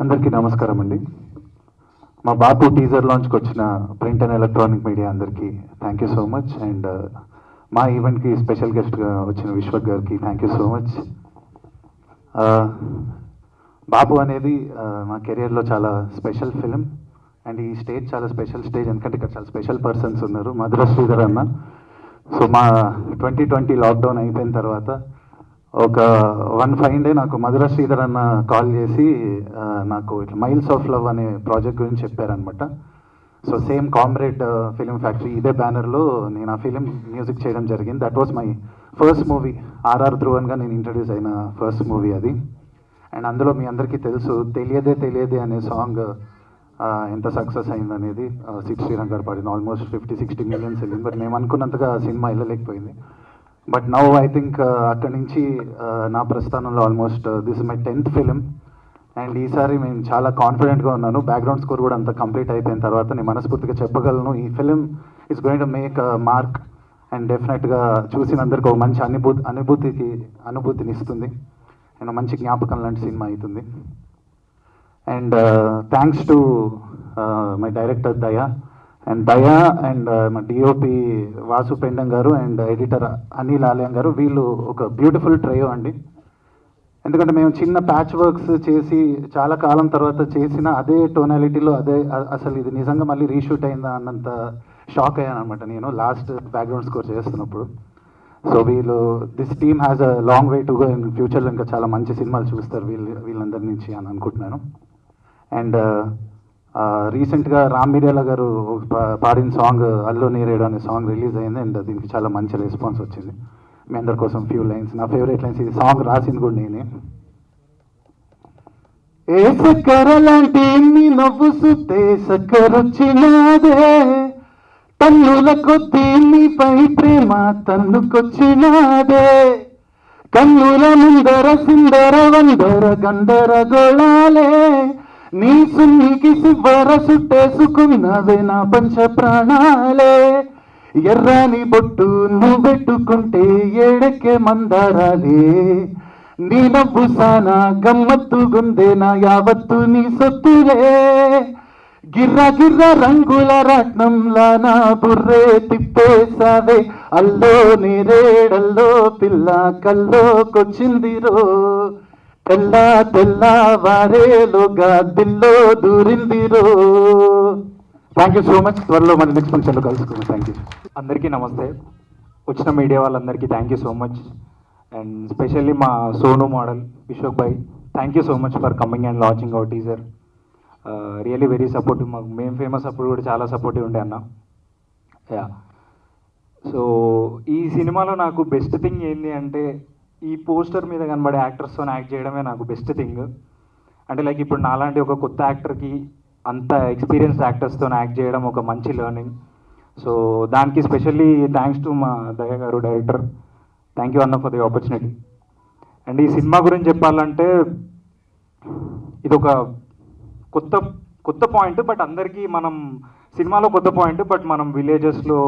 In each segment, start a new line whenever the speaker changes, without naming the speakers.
అందరికీ నమస్కారం అండి. మా బాపు టీజర్ లాంచ్కి వచ్చిన ప్రింట్ అండ్ ఎలక్ట్రానిక్ మీడియా అందరికీ thank you so much. And మా ఈవెంట్కి స్పెషల్ గెస్ట్గా వచ్చిన విశ్వక్ గారికి థ్యాంక్ యూ సో మచ్. బాపు అనేది మా కెరియర్లో చాలా స్పెషల్ ఫిలిం. అండ్ ఈ స్టేజ్ చాలా స్పెషల్ స్టేజ్, ఎందుకంటే ఇక్కడ చాలా స్పెషల్ పర్సన్స్ ఉన్నారు. మధుర శ్రీధర్ అన్న. సో మా 2020 లాక్డౌన్ అయిపోయిన తర్వాత ఒక 1 ఫైన్ డే నాకు మధుర శ్రీధర్ అన్న కాల్ చేసి నాకు ఇట్లా మైల్స్ ఆఫ్ లవ్ అనే ప్రాజెక్ట్ గురించి చెప్పారనమాట. So same comrade film factory ఇదే బ్యానర్లో నేను ఆ ఫిలిం మ్యూజిక్ చేయడం జరిగింది. That was my first movie. RR ధ్రువన్గా నేను ఇంట్రడ్యూస్ అయిన ఫస్ట్ మూవీ అది. అండ్ అందులో మీ అందరికీ తెలుసు తెలియదే తెలియదే అనే సాంగ్ ఎంత సక్సెస్ అయిందనేది. సిద్ శ్రీరామ్ గారు పాడింది. ఆల్మోస్ట్ 50-60 మిలియన్స్ వెళ్ళింది. బట్ మేము అనుకున్నంతగా సినిమా వెళ్ళలేకపోయింది. బట్ నౌ ఐ థింక్ అక్కడి నుంచి నా ప్రస్థానంలో almost this is my 10th film. And ఈసారి నేను చాలా కాన్ఫిడెంట్గా ఉన్నాను. బ్యాక్గ్రౌండ్ స్కోర్ కూడా అంత కంప్లీట్ అయిపోయిన తర్వాత నేను మనస్ఫూర్తిగా చెప్పగలను ఈ film is going to make mark. And డెఫినెట్గా చూసినందరికీ ఒక మంచి అనుభూతిని ఇస్తుంది. అండ్ మంచి జ్ఞాపకం లాంటి సినిమా అవుతుంది. And thanks to my director దయా అండ్ మా డిఓపి వాసు పెండం గారు అండ్ ఎడిటర్ అనిల్ ఆలయం గారు. వీళ్ళు ఒక బ్యూటిఫుల్ ట్రయో అండి. ఎందుకంటే మేము చిన్న ప్యాచ్ వర్క్స్ చేసి చాలా కాలం తర్వాత చేసిన అదే టోనాలిటీలో అదే అసలు ఇది నిజంగా మళ్ళీ రీషూట్ అయిందా అన్నంత షాక్ అయ్యాను అనమాట నేను లాస్ట్ బ్యాక్గ్రౌండ్ స్కోర్ చేస్తున్నప్పుడు. So this team has a long way to go. In ఫ్యూచర్లో ఇంకా చాలా మంచి సినిమాలు చూస్తారు వీళ్ళందరి నుంచి అని అనుకుంటున్నాను. అండ్ రీసెంట్గా రామ్ మిర్యాల గారు పాడిన సాంగ్ అల్లో నీరేడు అనే సాంగ్ రిలీజ్ అయింది. అండ్ దీనికి చాలా మంచి రెస్పాన్స్ వచ్చింది. మీ అందరి కోసం ఫ్యూ లైన్స్, నా ఫేవరెట్ లైన్స్. ఈ సాంగ్ రాసింది కూడా నేనే. ఏ సక్కర లాంటి నీ నవ్వు సుత్తే సక్కరొచ్చినాదే, తన్నుల కొద్దీ నీపై ప్రేమ తన్నుకొచ్చినాదే, కన్నుల ముందర సుందర వందర గందర గోళాలే, నీ సున్నికి శివర సుట్టేసుకున్నవే నా పంచ ప్రాణాలే, ఎర్రని బొట్టు నువ్వు పెట్టుకుంటే ఏడెక్కే మందారాలే, నీ నవ్వు సానా గమ్మత్తు గుందే నా యావత్తు నీ సొత్తులే, గిర్ర గిర్ర రంగుల రత్నంలా నా బుర్రే తిప్పేసావే, అల్లో నేరేడల్లో పిల్ల కల్లోకొచ్చిందిరో, తెల్ల వారేలోగా దిల్లో దూరిందిరో. Thank you so much. త్వరలో మన నెక్స్ట్ ఫంక్షన్లో కలుసుకుందాం. Thank you.
అందరికీ నమస్తే. వచ్చిన మీడియా వాళ్ళందరికీ thank you so much. And specially మా సోను మోడల్ విశ్వక్ భాయ్, thank you so much for coming and launching our teaser. Really very supportive. మాకు మేము ఫేమస్ అప్పుడు కూడా చాలా సపోర్టివ్ ఉండే అన్న. యా. సో ఈ సినిమాలో నాకు బెస్ట్ థింగ్ ఏంటి అంటే ఈ పోస్టర్ మీద కనబడే యాక్టర్స్తో యాక్ట్ చేయడమే నాకు బెస్ట్ థింగ్. అంటే లైక్ ఇప్పుడు నాలాంటి ఒక కొత్త యాక్టర్కి అంత ఎక్స్పీరియన్స్ యాక్టర్స్తో యాక్ట్ చేయడం ఒక మంచి లెర్నింగ్. సో దానికి స్పెషల్లీ థ్యాంక్స్ టు మా దయ గారు డైరెక్టర్. థ్యాంక్ యూ అన్న ఫర్ ది ఆపర్చునిటీ. అండ్ ఈ సినిమా గురించి చెప్పాలంటే ఇది ఒక కొత్త పాయింట్. బట్ అందరికీ మనం సినిమాలో కొత్త పాయింట్. బట్ మనం విలేజెస్లో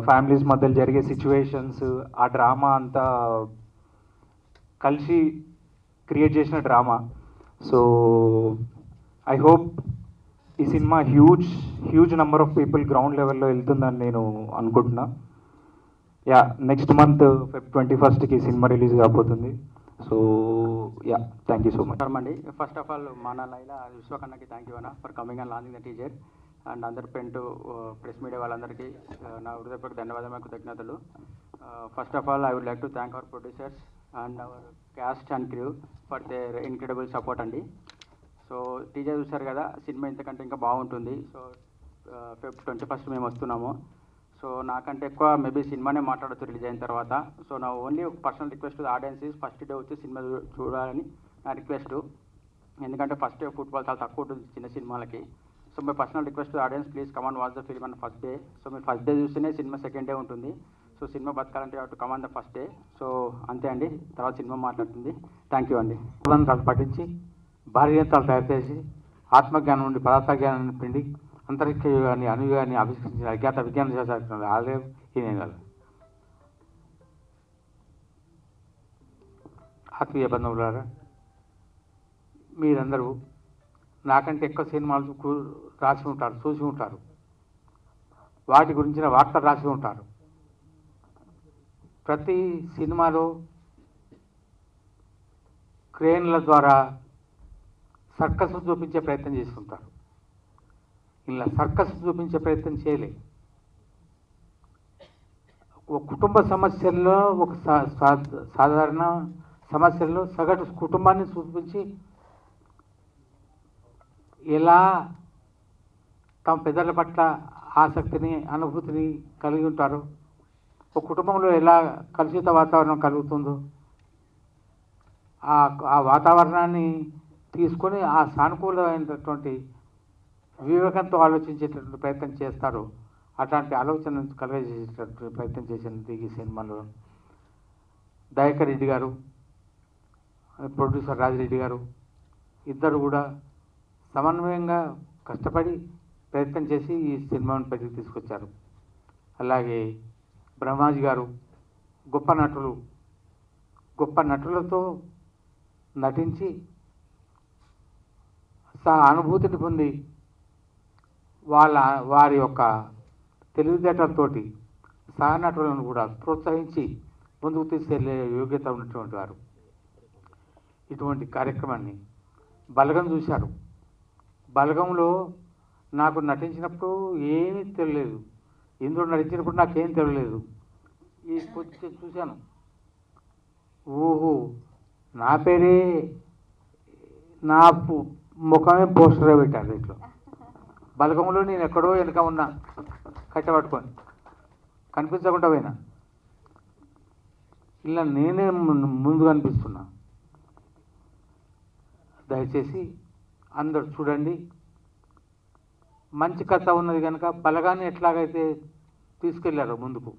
ఫ్యామిలీస్ మధ్యలో జరిగే సిచ్యువేషన్స్, ఆ డ్రామా అంతా కలిసి క్రియేట్ చేసిన డ్రామా. సో ఐ హోప్ ఈ cinema huge number of people ground లెవెల్లో వెళ్తుందని నేను అనుకుంటున్నా. Yeah, next month Feb 21st cinema release కాబోతుంది. So yeah, thank you so much
అండి. ఫస్ట్ ఆఫ్ ఆల్ మన లైలా విశ్వకన్నకి థ్యాంక్ యూ అన్న for coming and launching the teaser. And అందరు ప్రెస్ మీడియా వాళ్ళందరికీ నా హృదయపూర్వక ధన్యవాదాలు, కృతజ్ఞతలు. First of all I would like to thank our producers and hour caste and crew for their incredible support అండి. సో టీజర్ చూసారు కదా, సినిమా ఇంతకంటే ఇంకా బాగుంటుంది. సో Feb 21st మేము వస్తున్నాము. సో నాకంటే ఎక్కువ మేబీ సినిమానే మాట్లాడచ్చు రిలీజ్ అయిన తర్వాత. సో నా ఓన్లీ ఒక personal request audience first day వచ్చి సినిమా చూడాలని నా రిక్వెస్ట్. ఎందుకంటే ఫస్ట్ డే ఫుట్బాల్ చాలా తక్కువ ఉంటుంది చిన్న సినిమాలకి. So my personal request audience, please come and watch the film and first day. So మీరు ఫస్ట్ డే చూస్తేనే సినిమా సెకండ్ డే ఉంటుంది. సో సినిమా బతకాలంటే to come on the first day. So అంతే అండి, తర్వాత సినిమా మాట్లాడుతుంది. థ్యాంక్ యూ అండి.
పఠించి భార్యతలు తయారు చేసి ఆత్మజ్ఞానం నుండి పదార్థ జ్ఞానాన్ని పిండి అంతరిక్ష యుగాన్ని అనుయుగాన్ని ఆవిష్కరించిన అజ్ఞాత విజ్ఞాన శాస్త్రం ఆలయం ఈయన గారు. ఆత్మీయ బంధువులారా, మీరందరూ నాకంటే ఎక్కువ సినిమాలు రాసి ఉంటారు, చూసి ఉంటారు, వాటి గురించిన వార్తలు రాసి ఉంటారు. ప్రతి సినిమాలో క్రేన్ల ద్వారా సర్కస్ చూపించే ప్రయత్నం చేస్తుంటారు. ఇలా సర్కస్ చూపించే ప్రయత్నం చేయలే. ఒక కుటుంబ సమస్యల్లో ఒక సాధారణ సమస్యల్లో సగటు కుటుంబాన్ని చూపించి ఎలా తమ పెద్దల పట్ల ఆసక్తిని అనుభూతిని కలిగి ఉంటారో, ఒక కుటుంబంలో ఎలా కలుషిత వాతావరణం కలుగుతుందో ఆ వాతావరణాన్ని తీసుకొని ఆ సానుకూలమైనటువంటి వివేకంతో ఆలోచించేటటువంటి ప్రయత్నం చేస్తారు. అట్లాంటి ఆలోచన కలిగజేసేటటువంటి ప్రయత్నం చేసినది ఈ సినిమాలో దయాకర్ రెడ్డి గారు, ప్రొడ్యూసర్ రాజిరెడ్డి గారు ఇద్దరు కూడా సమన్వయంగా కష్టపడి ప్రయత్నం చేసి ఈ సినిమాను పైకి తీసుకొచ్చారు. అలాగే బ్రహ్మాజీ గారు గొప్ప నటులతో నటించి అనుభూతిని పొంది వారి యొక్క తెలివితేటలతోటి సహనటులను కూడా ప్రోత్సహించి ముందుకు తీసుకెళ్లే యోగ్యత ఉన్నటువంటి వారు. ఇటువంటి కార్యక్రమాన్ని బలగం చూశారు. బలగంలో నాకు నటించినప్పుడు ఏమీ తెలియలేదు, ఇందులో నటించినప్పుడు నాకేం తెలియలేదు. ఈ కొంచెం చూశాను, ఓహో నా పేరే నా ముఖమే పోస్టర్గా పెట్టారు ఇట్లా. బలగంలో నేను ఎక్కడో వెనక ఉన్నా, కట్టబట్టుకొని కనిపించకుండా పోయినా, ఇలా నేనే ముందు కనిపిస్తున్నా. దయచేసి అందరు చూడండి. మంచి కథ ఉన్నది కనుక బలగాన్ని ఎట్లాగైతే తీసుకెళ్లారో ముందుకు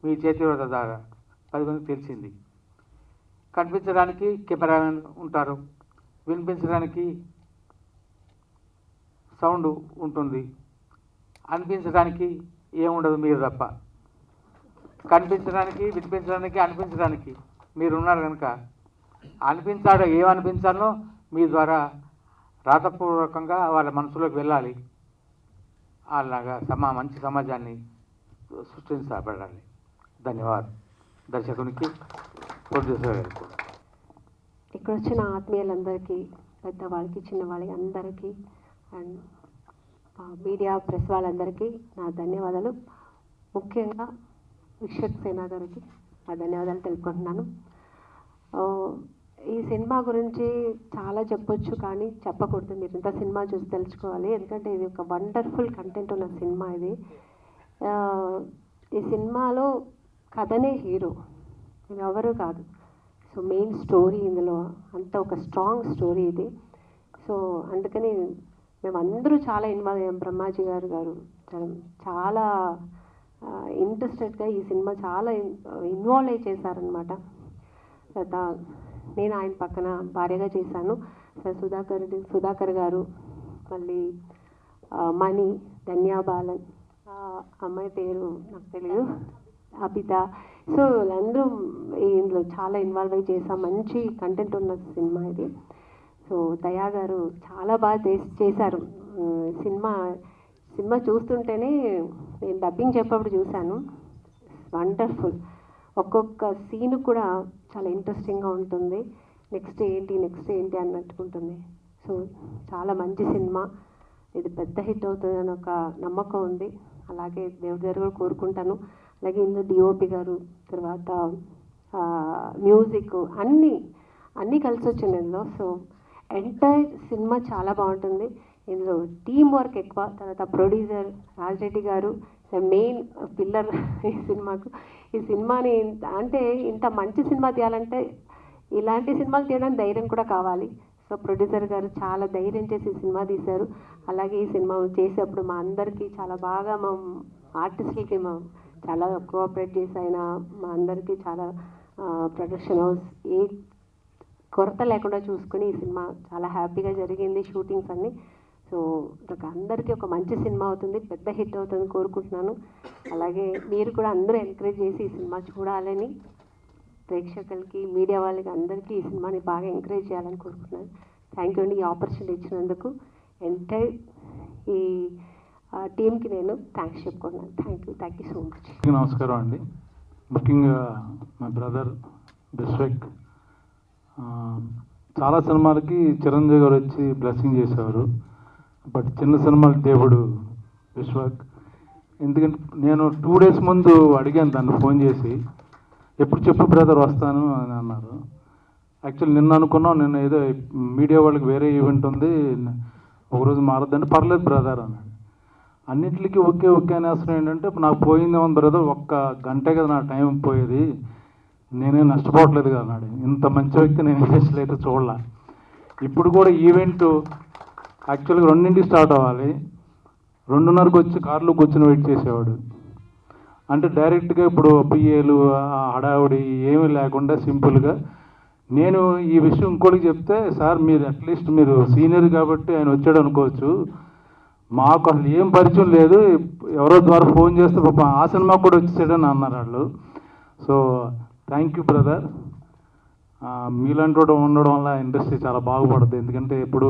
మీ చేతివ్రత ద్వారా 10 మందికి తెలిసింది. కనిపించడానికి కెమెరామెన్ ఉంటారు, వినిపించడానికి సౌండ్ ఉంటుంది, అనిపించడానికి ఏముండదు మీరు తప్ప. కనిపించడానికి, వినిపించడానికి, అనిపించడానికి మీరు ఉన్నారు కనుక ఏమనిపించాలో మీ ద్వారా రాతపూర్వకంగా వాళ్ళ మనసులోకి వెళ్ళాలి. అలాగా మంచి సమాజాన్ని సృష్టించబడాలి. ధన్యవాదాలు దర్శకునికి, ప్రొడ్యూసర్ గారికి.
ఇక్కడ వచ్చిన ఆత్మీయులందరికీ, పెద్దవాళ్ళకి, చిన్నవాళ్ళకి అందరికీ, అండ్ మీడియా ప్రెస్ వాళ్ళందరికీ నా ధన్యవాదాలు. ముఖ్యంగా విశ్వక్ సేనా గారికి నా ధన్యవాదాలు తెలుపుకుంటున్నాను. ఈ సినిమా గురించి చాలా చెప్పొచ్చు, కానీ చెప్పకూడదు. మీరు ఇంత సినిమా చూసి తెలుసుకోవాలి, ఎందుకంటే ఇది ఒక వండర్ఫుల్ కంటెంట్ ఉన్న సినిమా. ఇది ఈ సినిమాలో కథనే హీరో, ఇది ఎవరు కాదు. సో మెయిన్ స్టోరీ ఇందులో అంత ఒక స్ట్రాంగ్ స్టోరీ ఇది. సో అందుకని మేమందరూ చాలా ఇన్వాల్వ్ అయ్యాం. బ్రహ్మాజీ గారు చాలా ఇంట్రెస్టెడ్గా ఈ సినిమా చాలా ఇన్వాల్వ్ అయ్యి చేశారనమాట. నేను ఆయన పక్కన భార్యగా చేశాను. సుధాకర్ గారు, మళ్ళీ మణి, ధన్యా బాలన్, అమ్మాయి పేరు నాకు తెలియదు, అబిత. సో వీళ్ళందరూ ఇందులో చాలా ఇన్వాల్వ్ అయ్యి చేసాం. మంచి కంటెంట్ ఉన్న సినిమా ఇది. సో దయా గారు చాలా బాగా చేశారు. సినిమా చూస్తుంటేనే నేను డబ్బింగ్ చెప్పేప్పుడు చూశాను, వండర్ఫుల్. ఒక్కొక్క సీన్ కూడా చాలా ఇంట్రెస్టింగ్గా ఉంటుంది. నెక్స్ట్ ఏంటి అన్నట్టుకుంటుంది. సో చాలా మంచి సినిమా, ఇది పెద్ద హిట్ అవుతుందని ఒక నమ్మకం ఉంది. అలాగే దేవుడి దగ్గర కూడా కోరుకుంటాను. అలాగే ఇందులో డిఓపి గారు, తర్వాత మ్యూజిక్ అన్నీ కలిసి వచ్చింది ఇందులో. సో ఎంటైర్ సినిమా చాలా బాగుంటుంది. ఇందులో టీం వర్క్ ఎక్కువ. తర్వాత ప్రొడ్యూసర్ రాజిరెడ్డి గారు మెయిన్ పిల్లర్ ఈ సినిమాకు. ఈ సినిమాని అంటే ఇంత మంచి సినిమా తీయాలంటే ఇలాంటి సినిమాలు తీయడానికి ధైర్యం కూడా కావాలి. సో ప్రొడ్యూసర్ గారు చాలా ధైర్యం చేసి ఈ సినిమా తీశారు. అలాగే ఈ సినిమా చేసేటప్పుడు మా అందరికీ చాలా బాగా, మా ఆర్టిస్టులకి చాలా కోఆపరేట్ చేసి ఆయన మా అందరికీ చాలా ప్రొడక్షన్ హౌస్ ఏ కొరత లేకుండా చూసుకుని ఈ సినిమా చాలా హ్యాపీగా జరిగింది, షూటింగ్స్ అన్నీ. సో అందరికీ ఒక మంచి సినిమా అవుతుంది, పెద్ద హిట్ అవుతుందని కోరుకుంటున్నాను. అలాగే మీరు కూడా అందరూ ఎంకరేజ్ చేసి ఈ సినిమా చూడాలని, ప్రేక్షకులకి, మీడియా వాళ్ళకి అందరికీ ఈ సినిమాని బాగా ఎంకరేజ్ చేయాలని కోరుకుంటున్నాను. థ్యాంక్ యూ అండి ఈ ఆపర్చునిటీ ఇచ్చినందుకు. ఎంటైర్ ఈ టీమ్కి నేను థ్యాంక్స్ చెప్పుకుంటున్నాను. Thank you so much.
నమస్కారం అండి. ముఖ్యంగా మా బ్రదర్ బిశ్వక్ చాలా సినిమాలకి చిరంజీవి గారు వచ్చి బ్లెస్సింగ్ చేసేవారు. బట్ చిన్న సినిమాల దేవుడు విశ్వక్. ఎందుకంటే నేను 2 days ముందు అడిగాను దాన్ని ఫోన్ చేసి, ఎప్పుడు చెప్పు బ్రదర్ వస్తాను అని అన్నారు. యాక్చువల్లీ నిన్న అనుకున్నాం, నిన్న ఏదో మీడియా వాళ్ళకి వేరే ఈవెంట్ ఉంది, ఒకరోజు మారద్దంటే పర్లేదు బ్రదర్ అన్నాడు. అన్నింటికి ఓకే అని అసలు ఏంటంటే నాకు పోయిందేమో బ్రదర్, 1 గంటే కదా నా టైం పోయేది, నేనేం నష్టపోవట్లేదు కదా అన్నాడు. ఇంత మంచి వ్యక్తి నేను ఇండస్ట్రీలో అయితే చూడలే. ఇప్పుడు కూడా ఈవెంట్ యాక్చువల్గా 2ంటికి స్టార్ట్ అవ్వాలి, 2:30కి వచ్చి కారులో కూర్చొని వెయిట్ చేసేవాడు. అంటే డైరెక్ట్గా ఇప్పుడు పిఏలు హడావుడి ఏమీ లేకుండా సింపుల్గా. నేను ఈ విషయం ఇంకోటికి చెప్తే, సార్ మీరు అట్లీస్ట్ మీరు సీనియర్ కాబట్టి ఆయన వచ్చాడు అనుకోవచ్చు, మాకు అసలు ఏం పరిచయం లేదు, ఎవరో ద్వారా ఫోన్ చేస్తే పాప ఆ సినిమా కూడా వచ్చేసాడని అన్నారు వాళ్ళు. So thank you brother. మీలాంటి వాడు ఉండడం వల్ల ఇండస్ట్రీ చాలా బాగుపడుతుంది. ఎందుకంటే ఇప్పుడు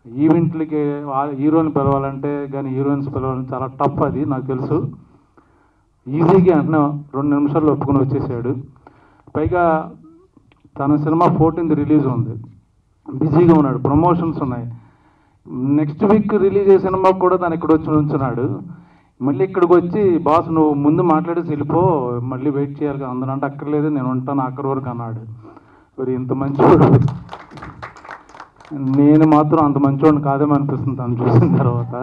ఈవెంట్లకి హీరోని పిలవాలంటే కానీ హీరోయిన్స్ పిలవాలంటే చాలా టఫ్, అది నాకు తెలుసు. ఈజీగా అంటే 2 నిమిషాల్లో ఒప్పుకొని వచ్చేసాడు. పైగా తన సినిమా 14th రిలీజ్ ఉంది, బిజీగా ఉన్నాడు, ప్రమోషన్స్ ఉన్నాయి. నెక్స్ట్ వీక్ రిలీజ్ అయ్యే సినిమా కూడా తను ఇక్కడ వచ్చి ఉంచున్నాడు. మళ్ళీ ఇక్కడికి వచ్చి బాస్ నువ్వు ముందు మాట్లాడేసి వెళ్ళిపో, మళ్ళీ వెయిట్ చేయాలి కదా అందరూ అంటే అక్కర్లేదు నేను ఉంటాను ఆఖరి వరకు అన్నాడు. మరి ఇంత మంచివాడు నేను మాత్రం అంత మంచివాడిని కాదేమో అనిపిస్తుంది తను చూసిన తర్వాత.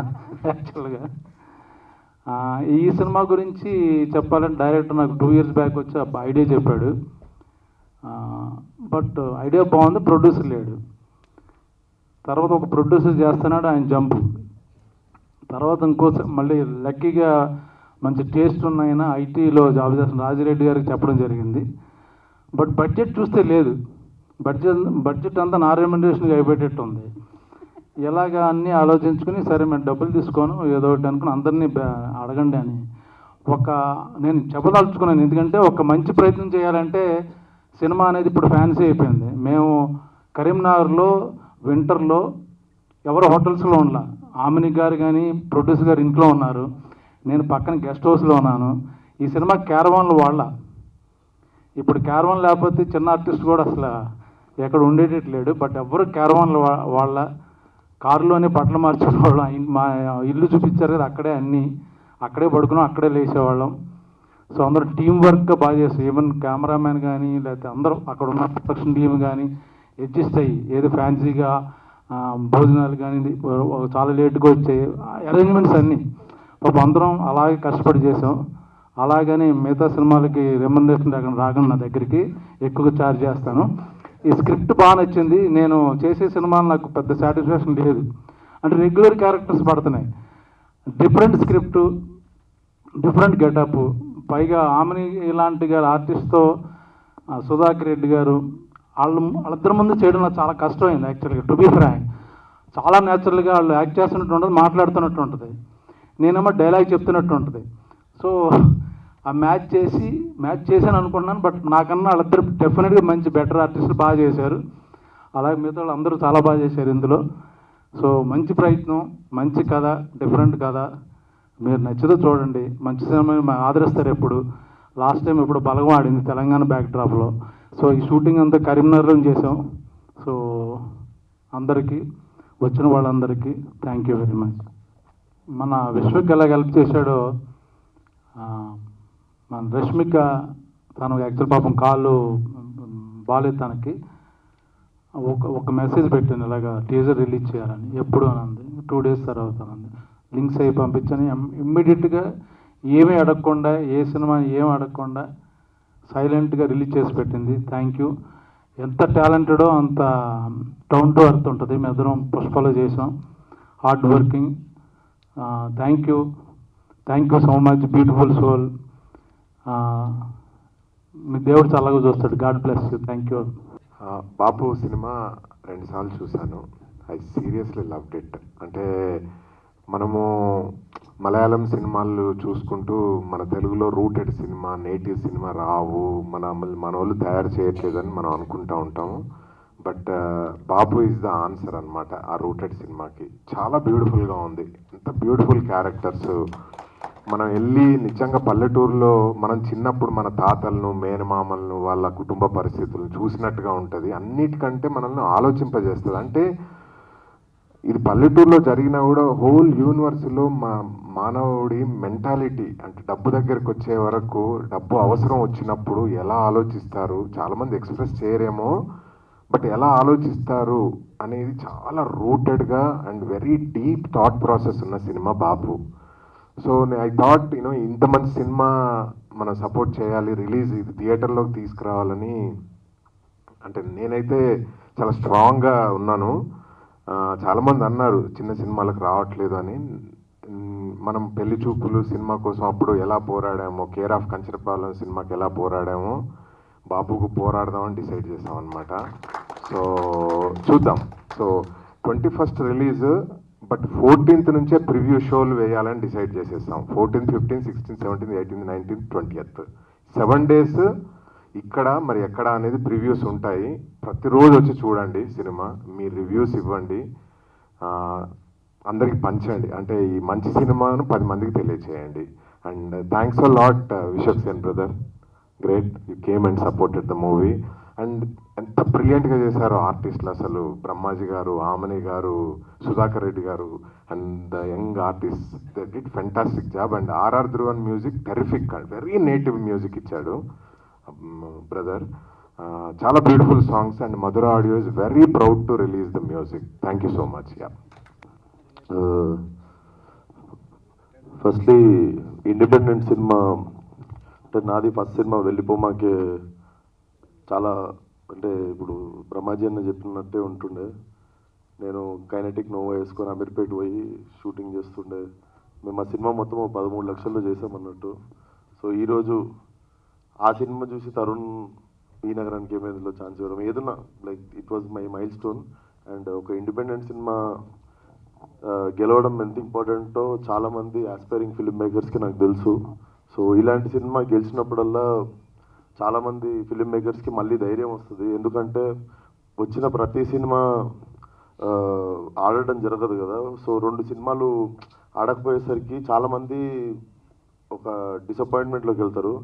యాక్చువల్గా ఈ సినిమా గురించి చెప్పాలంటే డైరెక్టర్ నాకు 2 years బ్యాక్ వచ్చి ఐడియా చెప్పాడు. బట్ ఐడియా బాగుంది, ప్రొడ్యూసర్ లేడు. తర్వాత ఒక ప్రొడ్యూసర్ చేస్తున్నాడు, ఆయన జంప్. తర్వాత ఇంకో మళ్ళీ లక్కీగా మంచి టేస్ట్ ఉన్నాయన ఐటీలో జాబ్ చేస్తున్న రాజిరెడ్డి గారికి చెప్పడం జరిగింది. బట్ బడ్జెట్ చూస్తే లేదు, బడ్జెట్ అంతా నా రెమ్యునరేషన్కి అయిపోయేటట్టు ఉంది. ఎలాగా అన్నీ ఆలోచించుకుని సరే మేము డబ్బులు తీసుకోను ఏదో ఒకటి అనుకుని అందరినీ అడగండి అని నేను చెప్పదలుచుకున్నాను. ఎందుకంటే ఒక మంచి ప్రయత్నం చేయాలంటే సినిమా అనేది ఇప్పుడు ఫ్యాన్సీ అయిపోయింది. మేము కరీంనగర్లో వింటర్లో ఎవరు హోటల్స్లో ఉండాల, ఆమిని గారు కానీ ప్రొడ్యూసర్ గారు ఇంట్లో ఉన్నారు, నేను పక్కన గెస్ట్ హౌస్లో ఉన్నాను. ఈ సినిమా క్యారవాన్లు వాళ్ళ, ఇప్పుడు క్యారవాన్ లేకపోతే చిన్న ఆర్టిస్ట్ కూడా అసలు ఎక్కడ ఉండేటట్లేడు. బట్ ఎవరు క్యారవాన్లు వాళ్ళ, కారులోనే బట్టలు మార్చేవాళ్ళం. మా ఇల్లు చూపించారు కదా, అక్కడే అన్నీ అక్కడే పడుకున్నాం, అక్కడే లేచేవాళ్ళం. సో అందరూ టీం వర్క్గా బాగా చేస్తాం. ఈవెన్ కెమెరామ్యాన్ కానీ లేకపోతే అందరూ అక్కడ ఉన్న ప్రొడక్షన్ టీం కానీ అడ్జస్ట్ అయ్యి ఏదో ఫ్యాన్సీగా భోజనాలు కానీ చాలా లేట్గా వచ్చాయి అరేంజ్మెంట్స్ అన్నీ అందరం అలాగే కష్టపడి చేసాం. అలాగని మిగతా సినిమాలకి రెమ్యునరేషన్ రాకుండా నా దగ్గరికి ఎక్కువగా ఛార్జ్ చేస్తాను. ఈ స్క్రిప్ట్ బాగా నచ్చింది. నేను చేసే సినిమాలు నాకు పెద్ద సాటిస్ఫాక్షన్ లేదు, అంటే రెగ్యులర్ క్యారెక్టర్స్ పడుతున్నాయి, డిఫరెంట్ స్క్రిప్టు, డిఫరెంట్ గెటప్. పైగా ఆమెని ఇలాంటి గారు ఆర్టిస్ట్తో సుధాకర్ రెడ్డి గారు వాళ్ళిద్దరి ముందు చేయడం నాకు చాలా కష్టమైంది. యాక్చువల్గా టు బీ ఫ్రాంక్, చాలా న్యాచురల్గా వాళ్ళు యాక్ట్ చేస్తున్నట్టు ఉంటుంది, మాట్లాడుతున్నట్టు ఉంటుంది, నేనేమో డైలాగ్ చెప్తున్నట్టు ఉంటుంది. సో ఆ మ్యాచ్ చేశాను అనుకున్నాను. బట్ నాకన్నా వాళ్ళిద్దరు డెఫినెట్గా మంచి బెటర్ ఆర్టిస్టులు బాగా చేశారు. అలాగే మిగతా వాళ్ళు అందరూ చాలా బాగా చేశారు ఇందులో. సో మంచి ప్రయత్నం, మంచి కథ, డిఫరెంట్ కథ. మీరు నచ్చితే చూడండి, మంచి సినిమా ఆదరిస్తారు. ఎప్పుడు లాస్ట్ టైం ఇప్పుడు బలగం ఆడింది తెలంగాణ బ్యాక్డ్రాప్లో. సో ఈ షూటింగ్ అంతా కరీంనగర్లో చేసాం. సో అందరికీ వచ్చిన వాళ్ళందరికీ థ్యాంక్ యూ వెరీ మచ్. మన విశ్వక్ ఎలా హెల్ప్ చేశాడో, మన రష్మిక తను యాక్చువల్ పాపం కాళ్ళు బాగాలేదు, తనకి ఒక మెసేజ్ పెట్టాను ఇలాగా టీజర్ రిలీజ్ చేయాలని. ఎప్పుడు అని అంది, 2 days తర్వాత అంది. లింక్స్ అవి పంపించని ఇమ్మీడియట్గా ఏమీ అడగకుండా, ఏ సినిమా ఏమి అడగకుండా సైలెంట్గా రిలీజ్ చేసి పెట్టింది. Thank you. ఎంత టాలెంటెడో అంత డౌన్ టు ఎర్త్ ఉంటుంది. మేము ఇద్దరం పుష్పలో చేసాం, hard working. Thank you so much, beautiful soul. మీ దేవుడు చల్లగా చూస్తాడు. God bless you. Thank you.
Bapu cinema 2 సార్లు చూశాను. I seriously loved it. అంటే మనము మలయాళం సినిమాలు చూసుకుంటూ మన తెలుగులో రూటెడ్ సినిమా, నేటివ్ సినిమా రావు, మన వాళ్ళు తయారు చేయట్లేదని మనం అనుకుంటూ ఉంటాము. But Bapu is the answer అనమాట ఆ రూటెడ్ సినిమాకి. చాలా బ్యూటిఫుల్గా ఉంది, ఎంత బ్యూటిఫుల్ క్యారెక్టర్స్. మనం వెళ్ళి నిజంగా పల్లెటూరులో మనం చిన్నప్పుడు మన తాతలను, మేనమామలను, వాళ్ళ కుటుంబ పరిస్థితులను చూసినట్టుగా ఉంటుంది. అన్నిటికంటే మనల్ని ఆలోచింపజేస్తుంది. అంటే ఇది పల్లెటూరులో జరిగినా కూడా హోల్ యూనివర్స్లో మానవుడి మెంటాలిటీ, అంటే డబ్బు దగ్గరికి వచ్చే వరకు, డబ్బు అవసరం వచ్చినప్పుడు ఎలా ఆలోచిస్తారు, చాలామంది ఎక్స్ప్రెస్ చేయరేమో, బట్ ఎలా ఆలోచిస్తారు అనేది చాలా రూటెడ్గా and very deep thought process ఉన్న cinema Bapu. So I thought ఇంత మంచి సినిమా మనం సపోర్ట్ చేయాలి, రిలీజ్ ఇది థియేటర్లోకి తీసుకురావాలని. అంటే నేనైతే చాలా స్ట్రాంగ్గా ఉన్నాను. చాలామంది అన్నారు చిన్న సినిమాలకు రావట్లేదు అని. మనం పెళ్లి చూపులు సినిమా కోసం అప్పుడు ఎలా పోరాడామో, కేర్ ఆఫ్ కంచరపాలెం సినిమాకి ఎలా పోరాడామో, బాబుకు పోరాడదామని డిసైడ్ చేసాం అనమాట. సో చూద్దాం. So 21st release, but 14th నుంచే ప్రివ్యూ షోలు వేయాలని డిసైడ్ చేసేస్తాం. 14th, 15th, 16th, 17th, 18th, 19th, 20th 7 days ఇక్కడ మరి ఎక్కడ అనేది ప్రివ్యూస్ ఉంటాయి. ప్రతిరోజు వచ్చి చూడండి సినిమా, మీ రివ్యూస్ ఇవ్వండి, అందరికి పంచండి. అంటే ఈ మంచి సినిమాను 10 మందికి తెలియచేయండి. And thanks a lot Vishwak Sen brother, great, you came and supported the movie. And ఎంత బ్రిలియంట్గా చేశారో ఆర్టిస్టులు అసలు. బ్రహ్మాజీ గారు, ఆమని గారు, సుధాకర్ రెడ్డి గారు and the young artist, they did fantastic job. And RR Dhruvan music terrific, very native music ఇచ్చాడు బ్రదర్. చాలా beautiful songs. And Madhura audio is very proud to release the music. Thank you so much. Yeah,
firstly independent cinema అంటే నాది first cinema వెళ్ళిపోమాకే చాలా, అంటే ఇప్పుడు బ్రహ్మాజీ అన్న చెప్పినట్టే ఉంటుండే. నేను కైనటిక్ నోవా వేసుకొని అమీర్పేట పోయి షూటింగ్ చేస్తుండే. మేము ఆ సినిమా మొత్తం 13 లక్షల్లో చేసామన్నట్టు. సో ఈరోజు ఆ సినిమా చూసి తరుణ్ ఈ నగరానికి ఏమైందో ఛాన్స్ ఇవ్వడం ఏదన్నా like it was my mile stone. And ఒక ఇండిపెండెంట్ సినిమా గెలవడం ఎంత ఇంపార్టెంటో చాలామంది ఆస్పైరింగ్ ఫిల్మ్ మేకర్స్కి నాకు తెలుసు. సో ఇలాంటి సినిమా గెలిచినప్పుడల్లా చాలామంది ఫిల్మ్ మేకర్స్కి మళ్ళీ ధైర్యం వస్తుంది. ఎందుకంటే వచ్చిన ప్రతి సినిమా ఆడటం జరగదు కదా. సో 2 సినిమాలు ఆడకపోయేసరికి చాలామంది ఒక డిసప్పాయింట్మెంట్లోకి వెళ్తారు.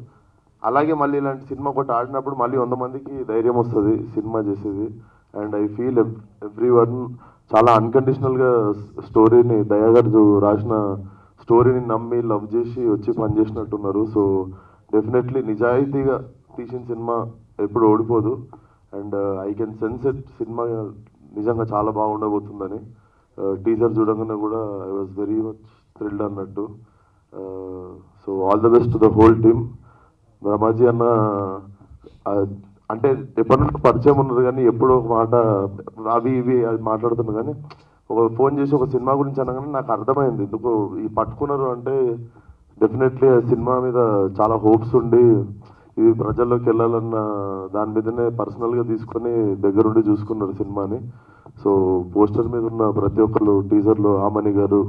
అలాగే మళ్ళీ ఇలాంటి సినిమా ఒకటి ఆడినప్పుడు మళ్ళీ 100 మందికి ధైర్యం వస్తుంది సినిమా చేసేది. And I feel every one చాలా అన్కండిషనల్గా స్టోరీని, దయాగారు రాసిన స్టోరీని నమ్మి లవ్ చేసి వచ్చి పనిచేసినట్టున్నారు. సో డెఫినెట్లీ నిజాయితీగా తీసిన సినిమా ఎప్పుడు ఓడిపోదు. And I can sense it, cinema నిజంగా చాలా బాగుండబోతుందని. టీజర్ చూడగానే కూడా I was very much thrilled అన్నట్టు. So all the best to the whole team. Brahmaji అన్న అంటే ఎప్పటి నుండి పరిచయం ఉన్నారు కానీ ఎప్పుడో ఒక మాట అవి ఇవి అది మాట్లాడుతున్నా కానీ ఒక ఫోన్ చేసి ఒక సినిమా గురించి అనగానే నాకు అర్థమైంది ఎందుకు ఈ పట్టుకున్నారు అంటే డెఫినెట్లీ ఆ సినిమా మీద చాలా హోప్స్ ఉండి ఇది ప్రజల్లోకి వెళ్ళాలన్న దాని మీదనే పర్సనల్గా తీసుకొని దగ్గరుండి చూసుకున్నారు సినిమాని. సో పోస్టర్ మీద ఉన్న ప్రతి ఒక్కరు, టీజర్లో ఆమని గారు,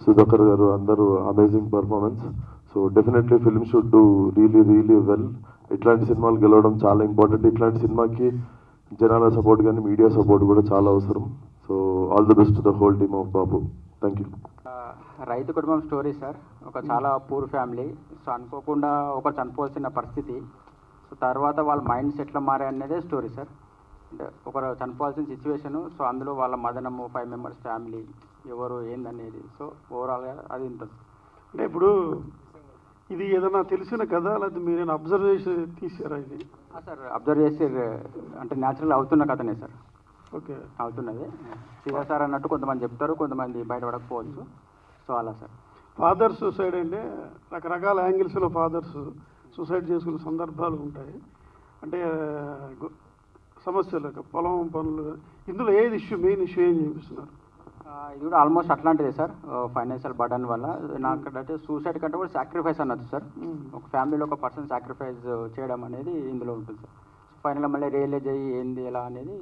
సుధాకర్ గారు అందరూ amazing performance. So definitely film should do really well. ఇట్లాంటి సినిమాలు గెలవడం చాలా ఇంపార్టెంట్. ఇట్లాంటి సినిమాకి జనాల సపోర్ట్ కానీ మీడియా సపోర్ట్ కూడా చాలా అవసరం. So all the best the whole team of Babu. Thank you.
రైతు కుటుంబం స్టోరీ సార్. ఒక చాలా పూర్ ఫ్యామిలీ. సో అనుకోకుండా ఒకరు చనిపోవాల్సిన పరిస్థితి. సో తర్వాత వాళ్ళ మైండ్స్ ఎట్లా మారాయి అనేదే స్టోరీ సార్. అంటే ఒకరు చనిపోవాల్సిన సిచ్యువేషను. సో అందులో వాళ్ళ మదనము, 5 members ఫ్యామిలీ, ఎవరు ఏందనేది. సో ఓవరాల్గా అది ఇంత.
అంటే ఇప్పుడు ఇది ఏదైనా తెలిసిన కదా, లేకపోతే మీరు అబ్జర్వ్ చేసి తీసారా ఇది?
సార్ అబ్జర్వ్ చేసి అంటే న్యాచురల్ అవుతున్న కథనే సార్.
ఓకే,
అవుతున్నది. సీదా సార్ అన్నట్టు కొంతమంది చెప్తారు, కొంతమంది బయటపడకపోవచ్చు. సో అలా సార్.
ఫాదర్ సూసైడ్ అంటే రకరకాల యాంగిల్స్లో ఫాదర్స్ సూసైడ్ చేసుకునే సందర్భాలు ఉంటాయి. అంటే సమస్యలు, పొలం పనులు, ఇందులో ఏది ఇష్యూ, మెయిన్ ఇష్యూ ఏం చూపిస్తున్నారు?
ఇది కూడా ఆల్మోస్ట్ అట్లాంటిదే సార్. ఫైనాన్షియల్ బర్డన్ వల్ల నాకంటే సూసైడ్ కంటే కూడా సాక్రిఫైస్ అన్నది సార్. ఒక ఫ్యామిలీలో ఒక పర్సన్ సాక్రిఫైస్ చేయడం అనేది ఇందులో ఉంటుంది సార్. ఫైనల్గా మళ్ళీ రియలైజ్ అయ్యి ఏంది ఎలా అనేది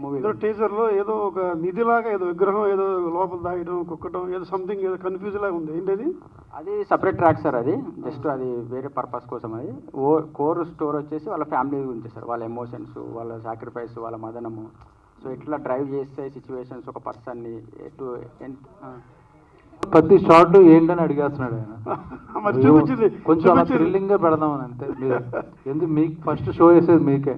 మూవీ
ఏదో టీజర్లో ఏదో ఒక నిధిలాగా ఏదో విగ్రహం ఏదో లోపల దాగడం కుక్కటం ఏదో సంథింగ్ ఏదో కన్ఫ్యూజ్ లాగా ఉంది ఏంటది?
అది సపరేట్ ట్రాక్ సార్. అది జస్ట్ అది వేరే పర్పస్ కోసం. అది కోర్ స్టోర్ వచ్చేసి వాళ్ళ ఫ్యామిలీ గురించి సార్, వాళ్ళ ఎమోషన్స్, వాళ్ళ సాక్రిఫైస్, వాళ్ళ మదనము. సో ఇట్లా డ్రైవ్ చేసే సిచ్యువేషన్స్ ఒక పర్సన్ని ఎటు
ప్రతి షార్ట్ ఏంటని అడిగేస్తున్నాడు ఆయన.
మరి చూపించింది
కొంచెం అలా థ్రిల్లింగ్ గా పెడదామని అంతే. మీరు ఎందుకు మీకు ఫస్ట్ షో వేసేది మీకే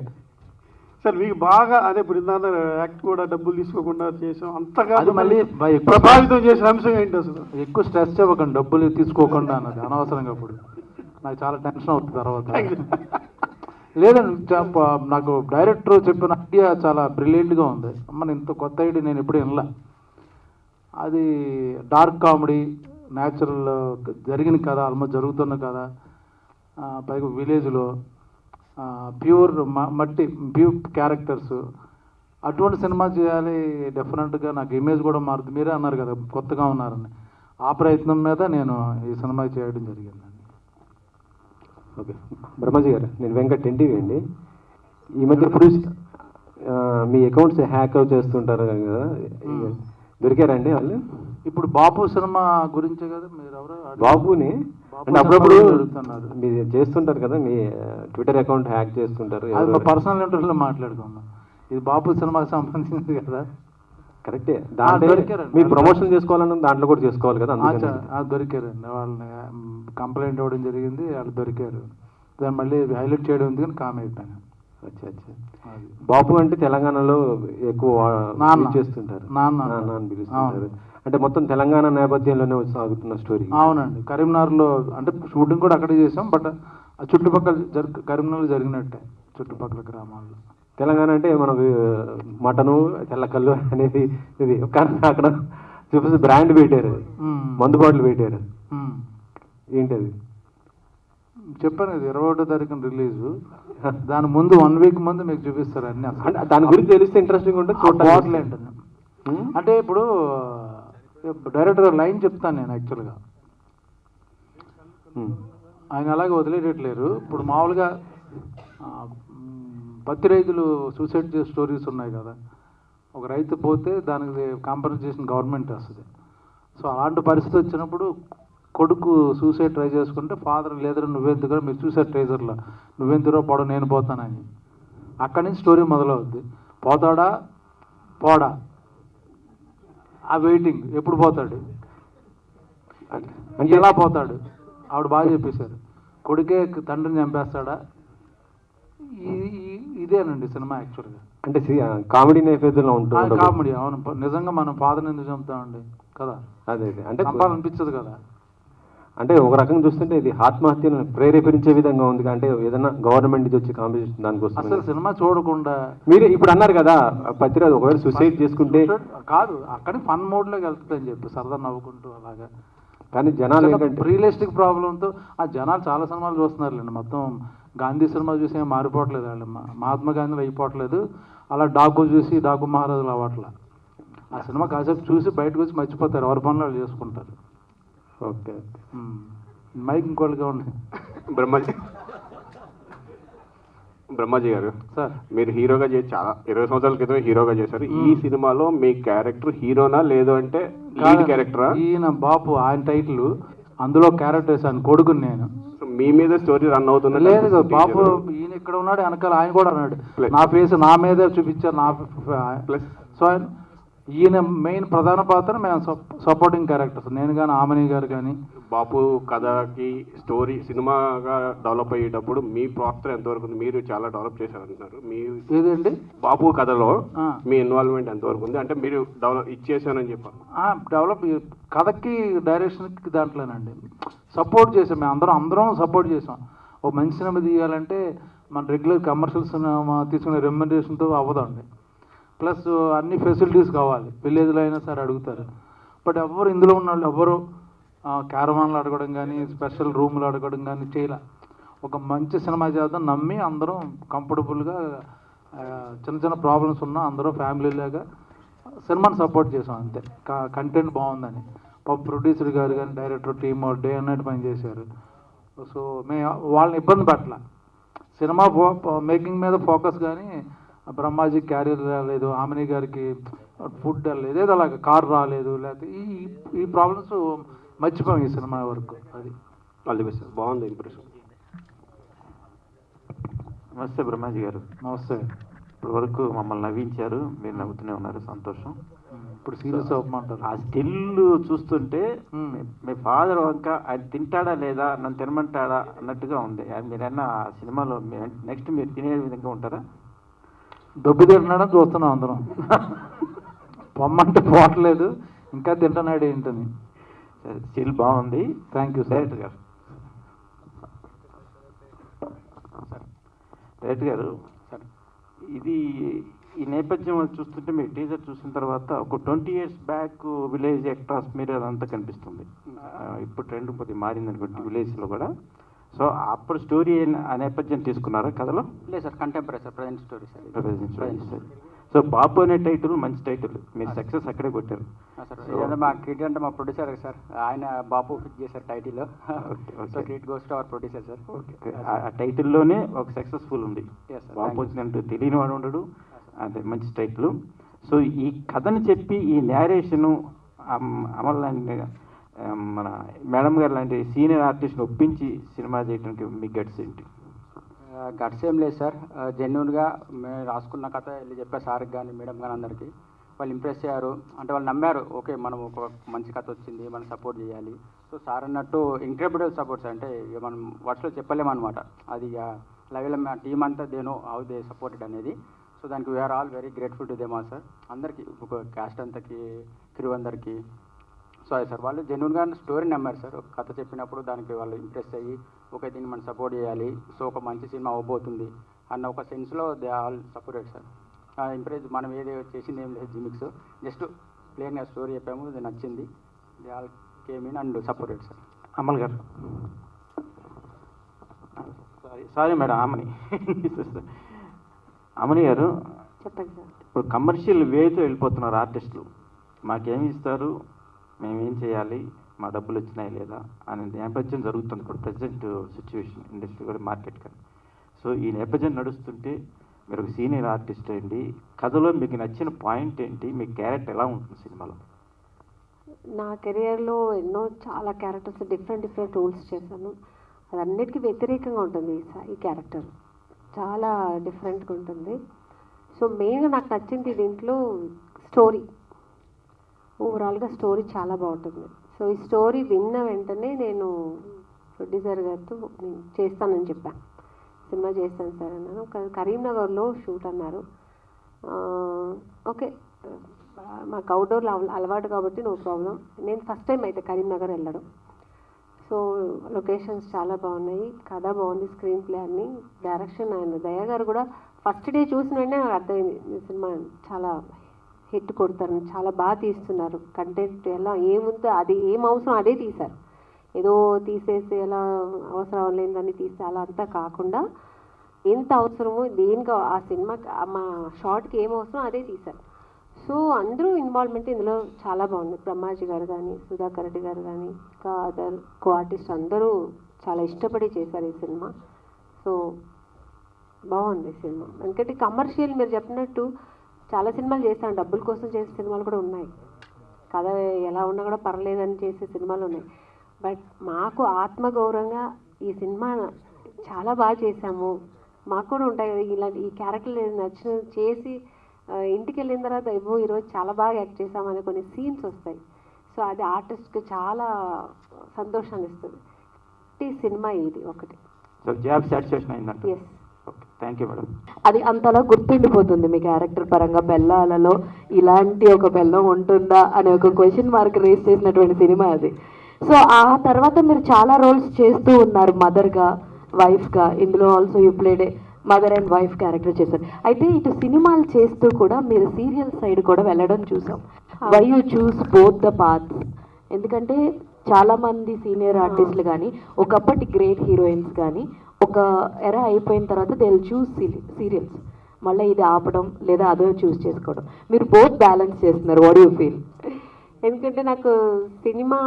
సార్. మీకు బాగా అదే ఇప్పుడు ఇందాక యాక్ట్ కూడా డబ్బులు తీసుకోకుండా చేసాం అంతగా
అది మళ్ళీ
ప్రభావితం చేసిన అంశం ఏంటి అసలు?
ఎక్కువ స్ట్రెస్ ఇవ్వకండి, డబ్బులు తీసుకోకుండా అన్నది అనవసరంగా. అప్పుడు నాకు చాలా టెన్షన్ అవుతుంది తర్వాత. లేదండి, నాకు డైరెక్టర్ చెప్పిన ఐడియా చాలా బ్రిలియంట్గా ఉంది. అమ్మ ఇంత కొత్త ఐడియా నేను ఎప్పుడు వినలా. అది డార్క్ కామెడీ, న్యాచురల్ జరిగిన కథ, ఆల్మోస్ట్ జరుగుతున్న కథ, పైగా విలేజ్లో ప్యూర్ మట్టి, ప్యూర్ క్యారెక్టర్స్. అటువంటి సినిమా చేయాలి. డెఫినెట్గా నాకు ఇమేజ్ కూడా మారుతుంది. మీరే అన్నారు కదా కొత్తగా ఉన్నారని. ఆ ప్రయత్నం మీద నేను ఈ సినిమా చేయడం జరిగిందండి.
ఓకే, బ్రహ్మాజీ గారు, నేను వెంకట్ ఎన్టీవీ అండి. ఈ మధ్య ఇప్పుడు మీ అకౌంట్స్ హ్యాక్ చేస్తుంటారు కదా, దొరికారండి వాళ్ళు?
ఇప్పుడు బాపు సినిమా గురించే కదా మీరు ఎవరు
బాబుని అంటే అప్పుడప్పుడు మీరు చేస్తుంటారు కదా, మీ ట్విట్టర్ అకౌంట్ హ్యాక్ చేస్తుంటారు.
అది మా పర్సనల్ ఇంటర్వ్యూలో మాట్లాడుకుందాం. ఇది బాపు సినిమాకి సంబంధించింది కదా.
కరెక్టే, దాంట్లో మీరు ప్రమోషన్ చేసుకోవాలన్నా దాంట్లో కూడా చేసుకోవాలి కదా.
దొరికారండి, వాళ్ళని కంప్లైంట్ ఇవ్వడం జరిగింది, వాళ్ళు దొరికారు. దాన్ని మళ్ళీ హైలైట్ చేయడం ఉంది కానీ కామ్ అయిపోయాను.
అచ్చా అచ్చా. బాపు అంటే తెలంగాణలో ఎక్కువ చేస్తుంటారు, నాన్న పిలుస్తుంటారు. అంటే మొత్తం తెలంగాణ నేపథ్యంలోనే సాగుతున్న స్టోరీ.
అవునండి, కరీంనగర్లో అంటే షూటింగ్ కూడా అక్కడే చేసాం. బట్ ఆ చుట్టుపక్కల కరీంనగర్ జరిగినట్టే, చుట్టుపక్కల గ్రామాల్లో.
తెలంగాణ అంటే మనకు మటను, తెల్లకల్లు అనేది ఇది అక్కడ చూపిస్తే బ్రాండ్ పెట్టారు, మందు బాటలు పెట్టారు. ఏంటది
చెప్పాను కదా, 21వ తారీఖున రిలీజు. దాని ముందు 1 వీక్ ముందు మీకు చూపిస్తారు అన్ని.
అంటే దాని గురించి తెలిస్తే ఇంట్రెస్టింగ్ ఉంటుంది
చూడలేదు. అంటే ఇప్పుడు డైరెక్టర్ లైన్ చెప్తాను నేను యాక్చువల్గా, ఆయన అలాగే వదిలేయట్లేరు. ఇప్పుడు మామూలుగా పత్తి రైతులు సూసైడ్ చేసే స్టోరీస్ ఉన్నాయి కదా. ఒక రైతు పోతే దానికి కాంపన్సేషన్ గవర్నమెంట్ వస్తుంది. సో అలాంటి పరిస్థితి వచ్చినప్పుడు కొడుకు సూసైడ్ ట్రై చేసుకుంటే ఫాదర్ లేదరా నువ్వెందుకు, మీరు చూసారు ట్రైజర్లో, నువ్వెందులో పోవడం నేను పోతానని. అక్కడి నుంచి స్టోరీ మొదలవుద్ది. పోతాడా పోడా, ఆ వెయిటింగ్, ఎప్పుడు పోతాడు, అంటే ఎలా పోతాడు. ఆవిడ బాగా చెప్పేశారు, కొడుకే తండ్రిని చంపేస్తాడా. ఇదేనండి సినిమా యాక్చువల్గా.
అంటే కామెడీ నేపథ్యంలో ఉంటుంది.
కామెడీ, అవును. నిజంగా మనం ఫాదర్ని ఎందుకు చంపుతామండి కదా.
అదే అంటే
చంపాలనిపించదు కదా.
అంటే ఒక రకంగా చూస్తుంటే ఇది ఆత్మహత్యను ప్రేరేపించే విధంగా ఉంది. అంటే ఏదైనా గవర్నమెంట్ నుంచి వచ్చే కాంపిటీషన్ దానికోసం
అసలు సినిమా చూడకుండా
మీరు ఇప్పుడు అన్నారు కదా, పత్రిరాజు ఒకవేళ సూసైడ్ చేసుకుంటే
కాదు, అక్కడ ఫన్ మోడ్లోకి వెళ్తుందని చెప్పి సరదా నవ్వుకుంటూ అలాగా.
కానీ జనాలు ఏంటంటే
రియలిస్టిక్ ప్రాబ్లంతో ఆ జనాలు చాలా సినిమాలు చూస్తున్నారులేండి. మొత్తం గాంధీ సినిమా చూసి ఏం మారిపోవట్లేదు వాళ్ళు, మహాత్మా గాంధీలు అయిపోవట్లేదు. అలా డాకు చూసి డాకు మహారాజులు అవ్వట్లా. ఆ సినిమా కాసేపు చూసి బయటకు వచ్చి మర్చిపోతారు, ఎవరి పనులు వాళ్ళు చేసుకుంటారు.
ఓకే,
మైక్ ఇంకోళ్ళుగా ఉన్నాయి.
బ్రహ్మాజీ గారు,
సార్
మీరు హీరోగా చేసి చాలా 20 సంవత్సరాల క్రితం హీరోగా చేశారు. ఈ సినిమాలో మీ క్యారెక్టర్ హీరోనా లేదు అంటే లీడ్ క్యారెక్టరా?
ఈయన బాపు, ఆయన టైటిల్, అందులో క్యారెక్టర్ వేసాను, కొడుకుని నేను.
మీ మీద స్టోరీ రన్ అవుతుంది?
లేదు బాపు, ఈయన ఇక్కడ ఉన్నాడు, వెనకాల ఆయన కూడా అన్నాడు, నా ఫేస్ నా మీదే చూపించారు. నా సో ఈయన మెయిన్ ప్రధాన పాత్ర, మేము సపోర్టింగ్ క్యారెక్టర్స్, నేను కానీ ఆమని గారు కానీ.
బాపు కథకి స్టోరీ సినిమాగా డెవలప్ అయ్యేటప్పుడు మీ పాత్ర ఎంతవరకు ఉంది? మీరు చాలా డెవలప్ చేశారంటున్నారు. మీ
ఏదండి
బాపు కథలో మీ ఇన్వాల్వ్మెంట్ ఎంతవరకు ఉంది? అంటే మీరు డెవలప్ ఇచ్చేసానని చెప్పారు.
డెవలప్ కథకి డైరెక్షన్కి దాంట్లోనండి సపోర్ట్ చేసాం. మేము అందరం సపోర్ట్ చేసాం. ఒక మంచి సినిమా తీయాలంటే మన రెగ్యులర్ కమర్షియల్ సినిమా తీసుకునే రెమ్యునరేషన్తో అవ్వదండి. ప్లస్ అన్ని ఫెసిలిటీస్ కావాలి, విలేజ్లో అయినా సరే అడుగుతారు. బట్ ఎవరు ఇందులో ఉన్న వాళ్ళు ఎవరు క్యారవాన్లు అడగడం కానీ స్పెషల్ రూమ్లు అడగడం కానీ చేయలే. ఒక మంచి సినిమా చేద్దాం నమ్మి అందరం కంఫర్టబుల్గా, చిన్న చిన్న ప్రాబ్లమ్స్ ఉన్నా అందరూ ఫ్యామిలీలాగా సినిమాని సపోర్ట్ చేసాం అంతే. కంటెంట్ బాగుందని. ప్రొడ్యూసర్ గారు కానీ director team day and night పని చేశారు. సో మేము వాళ్ళని ఇబ్బంది పెట్టాల, సినిమా మేకింగ్ మీద ఫోకస్ కానీ బ్రహ్మాజీ క్యారియర్ రాలేదు, ఆమెని గారికి ఫుడ్ రాలేదు, ఏదో అలాగ కార్ రాలేదు, లేకపోతే ఈ ప్రాబ్లమ్స్ మర్చిపోయాం ఈ సినిమా వరకు. అది
ఆల్ ది బెస్ట్. బాగుంది ఇంప్రెషన్.
నమస్తే బ్రహ్మాజీ గారు.
నమస్తే.
ఇప్పటి వరకు మమ్మల్ని నవ్వించారు, మీరు నవ్వుతూనే ఉన్నారు, సంతోషం.
ఇప్పుడు సీరియస్ అవ్వమంటారు.
ఆ స్టిల్ చూస్తుంటే మీ ఫాదర్ వంక ఆయన తింటాడా లేదా, నన్ను తినమంటాడా అన్నట్టుగా ఉంది. మీరన్నా ఆ సినిమాలో నెక్స్ట్ మీరు తినే విధంగా ఉంటారా?
డబ్బు తింటున్నాడని చూస్తున్నాం అందరం. పొమ్మంటే పోవట్లేదు, ఇంకా తింటున్నాడు ఏంటని.
స్టిల్ బాగుంది.
థ్యాంక్ యూ
డైరెక్టర్ గారు. డైరెక్టర్ గారు, ఇది ఈ నేపథ్యం చూస్తుంటే మీరు టీజర్ చూసిన తర్వాత ఒక 20 years బ్యాక్ విలేజ్ యాక్టర్స్ మీరు అదంతా కనిపిస్తుంది. ఇప్పుడు ట్రెండ్ కొద్దిగా మారింది అనుకోండి విలేజ్లో కూడా. సో అప్పుడు స్టోరీ ఆ నేపథ్యం తీసుకున్నారా కథలో?
లేదు sir, contemporary sir, present story sir.
Present story. So Bapu అనే టైటిల్ మంచి టైటిల్, మీరు సక్సెస్ అక్కడే కొట్టారు
సార్. ఏదంటే మా క్రియేట్ అంటే మా ప్రొడ్యూసర్ సార్, ఆయన బాపు ఫిక్స్ చేశారు title. So credit goes to our producer sir.
ఆ టైటిల్లోనే ఒక సక్సెస్ఫుల్ ఉంది. బాపు వచ్చినట్టు తెలియని వాడు ఉండడు, అదే మంచి టైటిల్. సో ఈ కథని చెప్పి ఈ నేరేషను అమల్ లాంటి మన మేడం గారు లాంటి సీనియర్ ఆర్టిస్ట్ని ఒప్పించి సినిమా చేయడానికి మీ గట్స్ ఏంటి?
గట్స్ ఏం లేదు సార్, జెన్యున్గా మేము రాసుకున్న కథ వెళ్ళి చెప్పే సార్కి కానీ మేడం కానీ అందరికీ వాళ్ళు ఇంప్రెస్ అయ్యారు. అంటే వాళ్ళు నమ్మారు, ఓకే మనం ఒక మంచి కథ వచ్చింది, మనం సపోర్ట్ చేయాలి. సో సార్ అన్నట్టు ఇంక్రెడిబుల్ సపోర్ట్స్, అంటే ఇక మనం వర్డ్స్లో చెప్పలేమన్నమాట. అది ఇక లెవెల్ టీమ్ అంతా దేనో హౌ దే సపోర్టెడ్ అనేది. సో దానికి we're all very grateful to them sir. అందరికీ ఒక క్యాస్ట్ అంతకి, క్రూ అందరికీ. సో అది సార్, వాళ్ళు జెన్యున్గా స్టోరీ నమ్మారు సార్. ఒక కథ చెప్పినప్పుడు దానికి వాళ్ళు ఇంప్రెస్ అయ్యి, ఓకే దీన్ని మనం సపోర్ట్ చేయాలి, సో ఒక మంచి సినిమా అవ్వబోతుంది అన్న ఒక సెన్స్లో they all supported sir. Impress మనం ఏది చేసింది ఏం లేదు, జిమిక్స్ జస్ట్ ప్లేన్గా స్టోరీ చెప్పాము, ఇది నచ్చింది, they all came in and supported sir.
Amal గారు. సారీ మేడం, అమని గారు,
చెప్పండి సార్.
ఇప్పుడు కమర్షియల్ వేతో వెళ్ళిపోతున్నారు ఆర్టిస్టులు. మాకేమి ఇస్తారు, మేమేం చేయాలి, మా డబ్బులు వచ్చినాయి లేదా అనే నేపథ్యం జరుగుతుంది ఇప్పుడు ప్రజెంట్ సిచ్యువేషన్ ఇండస్ట్రీ కూడా, మార్కెట్ కానీ. సో ఈ నేపథ్యం నడుస్తుంటే మీరు ఒక సీనియర్ ఆర్టిస్ట్ ఏంటి, కథలో మీకు నచ్చిన పాయింట్ ఏంటి, మీ క్యారెక్టర్ ఎలా ఉంటుంది సినిమాలో?
నా కెరియర్లో ఎన్నో చాలా క్యారెక్టర్స్ డిఫరెంట్ రోల్స్ చేశాను. అది అన్నిటికీ వ్యతిరేకంగా ఉంటుంది ఈ క్యారెక్టర్, చాలా డిఫరెంట్గా ఉంటుంది. సో మెయిన్గా నాకు నచ్చింది దీంట్లో స్టోరీ, ఓవరాల్గా స్టోరీ చాలా బాగుంటుంది. సో ఈ స్టోరీ విన్న వెంటనే నేను ప్రొడ్యూసర్ గారితో నేను చేస్తానని చెప్పాను, సినిమా చేస్తాను సార్ అన్నాను. కరీంనగర్లో షూట్ అన్నారు. ఓకే, మాకు అవుట్డోర్లో అలవాటు కాబట్టి నో ప్రాబ్లం. నేను ఫస్ట్ టైం అయితే కరీంనగర్ వెళ్ళడం. సో లొకేషన్స్ చాలా బాగున్నాయి, కథ బాగుంది, స్క్రీన్ ప్లే అన్ని, డైరెక్షన్ ఆయన దయా గారు కూడా ఫస్ట్ డే చూసిన వెంటనే నాకు అర్థమైంది ఈ సినిమా చాలా హిట్ కొడతారని. చాలా బాగా తీస్తున్నారు, కంటెంట్ ఎలా ఏముందో అది ఏం అవసరం అదే తీశారు. ఏదో తీసేసి ఎలా అవసరం లేదని తీస్తే అలా అంతా కాకుండా ఎంత అవసరమో దేనికి ఆ సినిమా మా షార్ట్కి ఏం అవసరం అదే తీశారు. సో అందరూ ఇన్వాల్వ్మెంట్ ఇందులో చాలా బాగుంది. బ్రహ్మాజీ గారు కానీ, సుధాకర్ రెడ్డి గారు కానీ, ఇంకా అదర్ కో ఆర్టిస్ట్ అందరూ చాలా ఇష్టపడి చేశారు ఈ సినిమా. సో బాగుంది సినిమా. ఎందుకంటే కమర్షియల్ మీరు చెప్పినట్టు చాలా సినిమాలు చేస్తాను, డబ్బుల కోసం చేసే సినిమాలు కూడా ఉన్నాయి, కథ ఎలా ఉన్నా కూడా పర్లేదని చేసే సినిమాలు ఉన్నాయి. బట్ మాకు ఆత్మగౌరవంగా ఈ సినిమా చాలా బాగా చేశాము, మాకు కూడా ఉంటాయి కదా ఇలా ఈ క్యారెక్టర్లు నచ్చిన చేసి ఇంటికి వెళ్ళిన తర్వాత ఇవ్వు ఈరోజు చాలా బాగా యాక్ట్ చేసామనే కొన్ని సీన్స్ వస్తాయి. సో అది ఆర్టిస్ట్కి చాలా సంతోషాన్ని ఇస్తుంది. ఈ సినిమా ఇది ఒకటి.
సో జాబ్ సాటిస్ఫాక్షన్ అయిందంట.
Yes,
thank you madam.
అది అంతలా గుర్తుండిపోతుంది మీ క్యారెక్టర్ పరంగా. బెల్లాలలో ఇలాంటి ఒక బెల్లం ఉంటుందా అనే ఒక క్వశ్చన్ మార్క్ రేస్ చేసినటువంటి సినిమా అది. సో ఆ తర్వాత మీరు చాలా రోల్స్ చేస్తూ ఉన్నారు, మదర్గా, వైఫ్గా. ఇందులో also you played mother and wife character చేశారు. అయితే ఇటు సినిమాలు చేస్తూ కూడా మీరు సీరియల్ సైడ్ కూడా వెళ్ళడం చూసాం. Why you choose both the paths? ఎందుకంటే చాలామంది సీనియర్ ఆర్టిస్టులు కానీ, ఒకప్పటి గ్రేట్ హీరోయిన్స్ కానీ ఒక ఎరా అయిపోయిన తర్వాత దే విల్ చూస్ సీరియల్స్, మళ్ళీ ఇది ఆపడం లేదా అదో చూస్ చేసుకోవడం. మీరు బోత్ బ్యాలెన్స్ చేస్తున్నారు, వాట్ యూ ఫీల్?
ఎందుకంటే నాకు సినిమా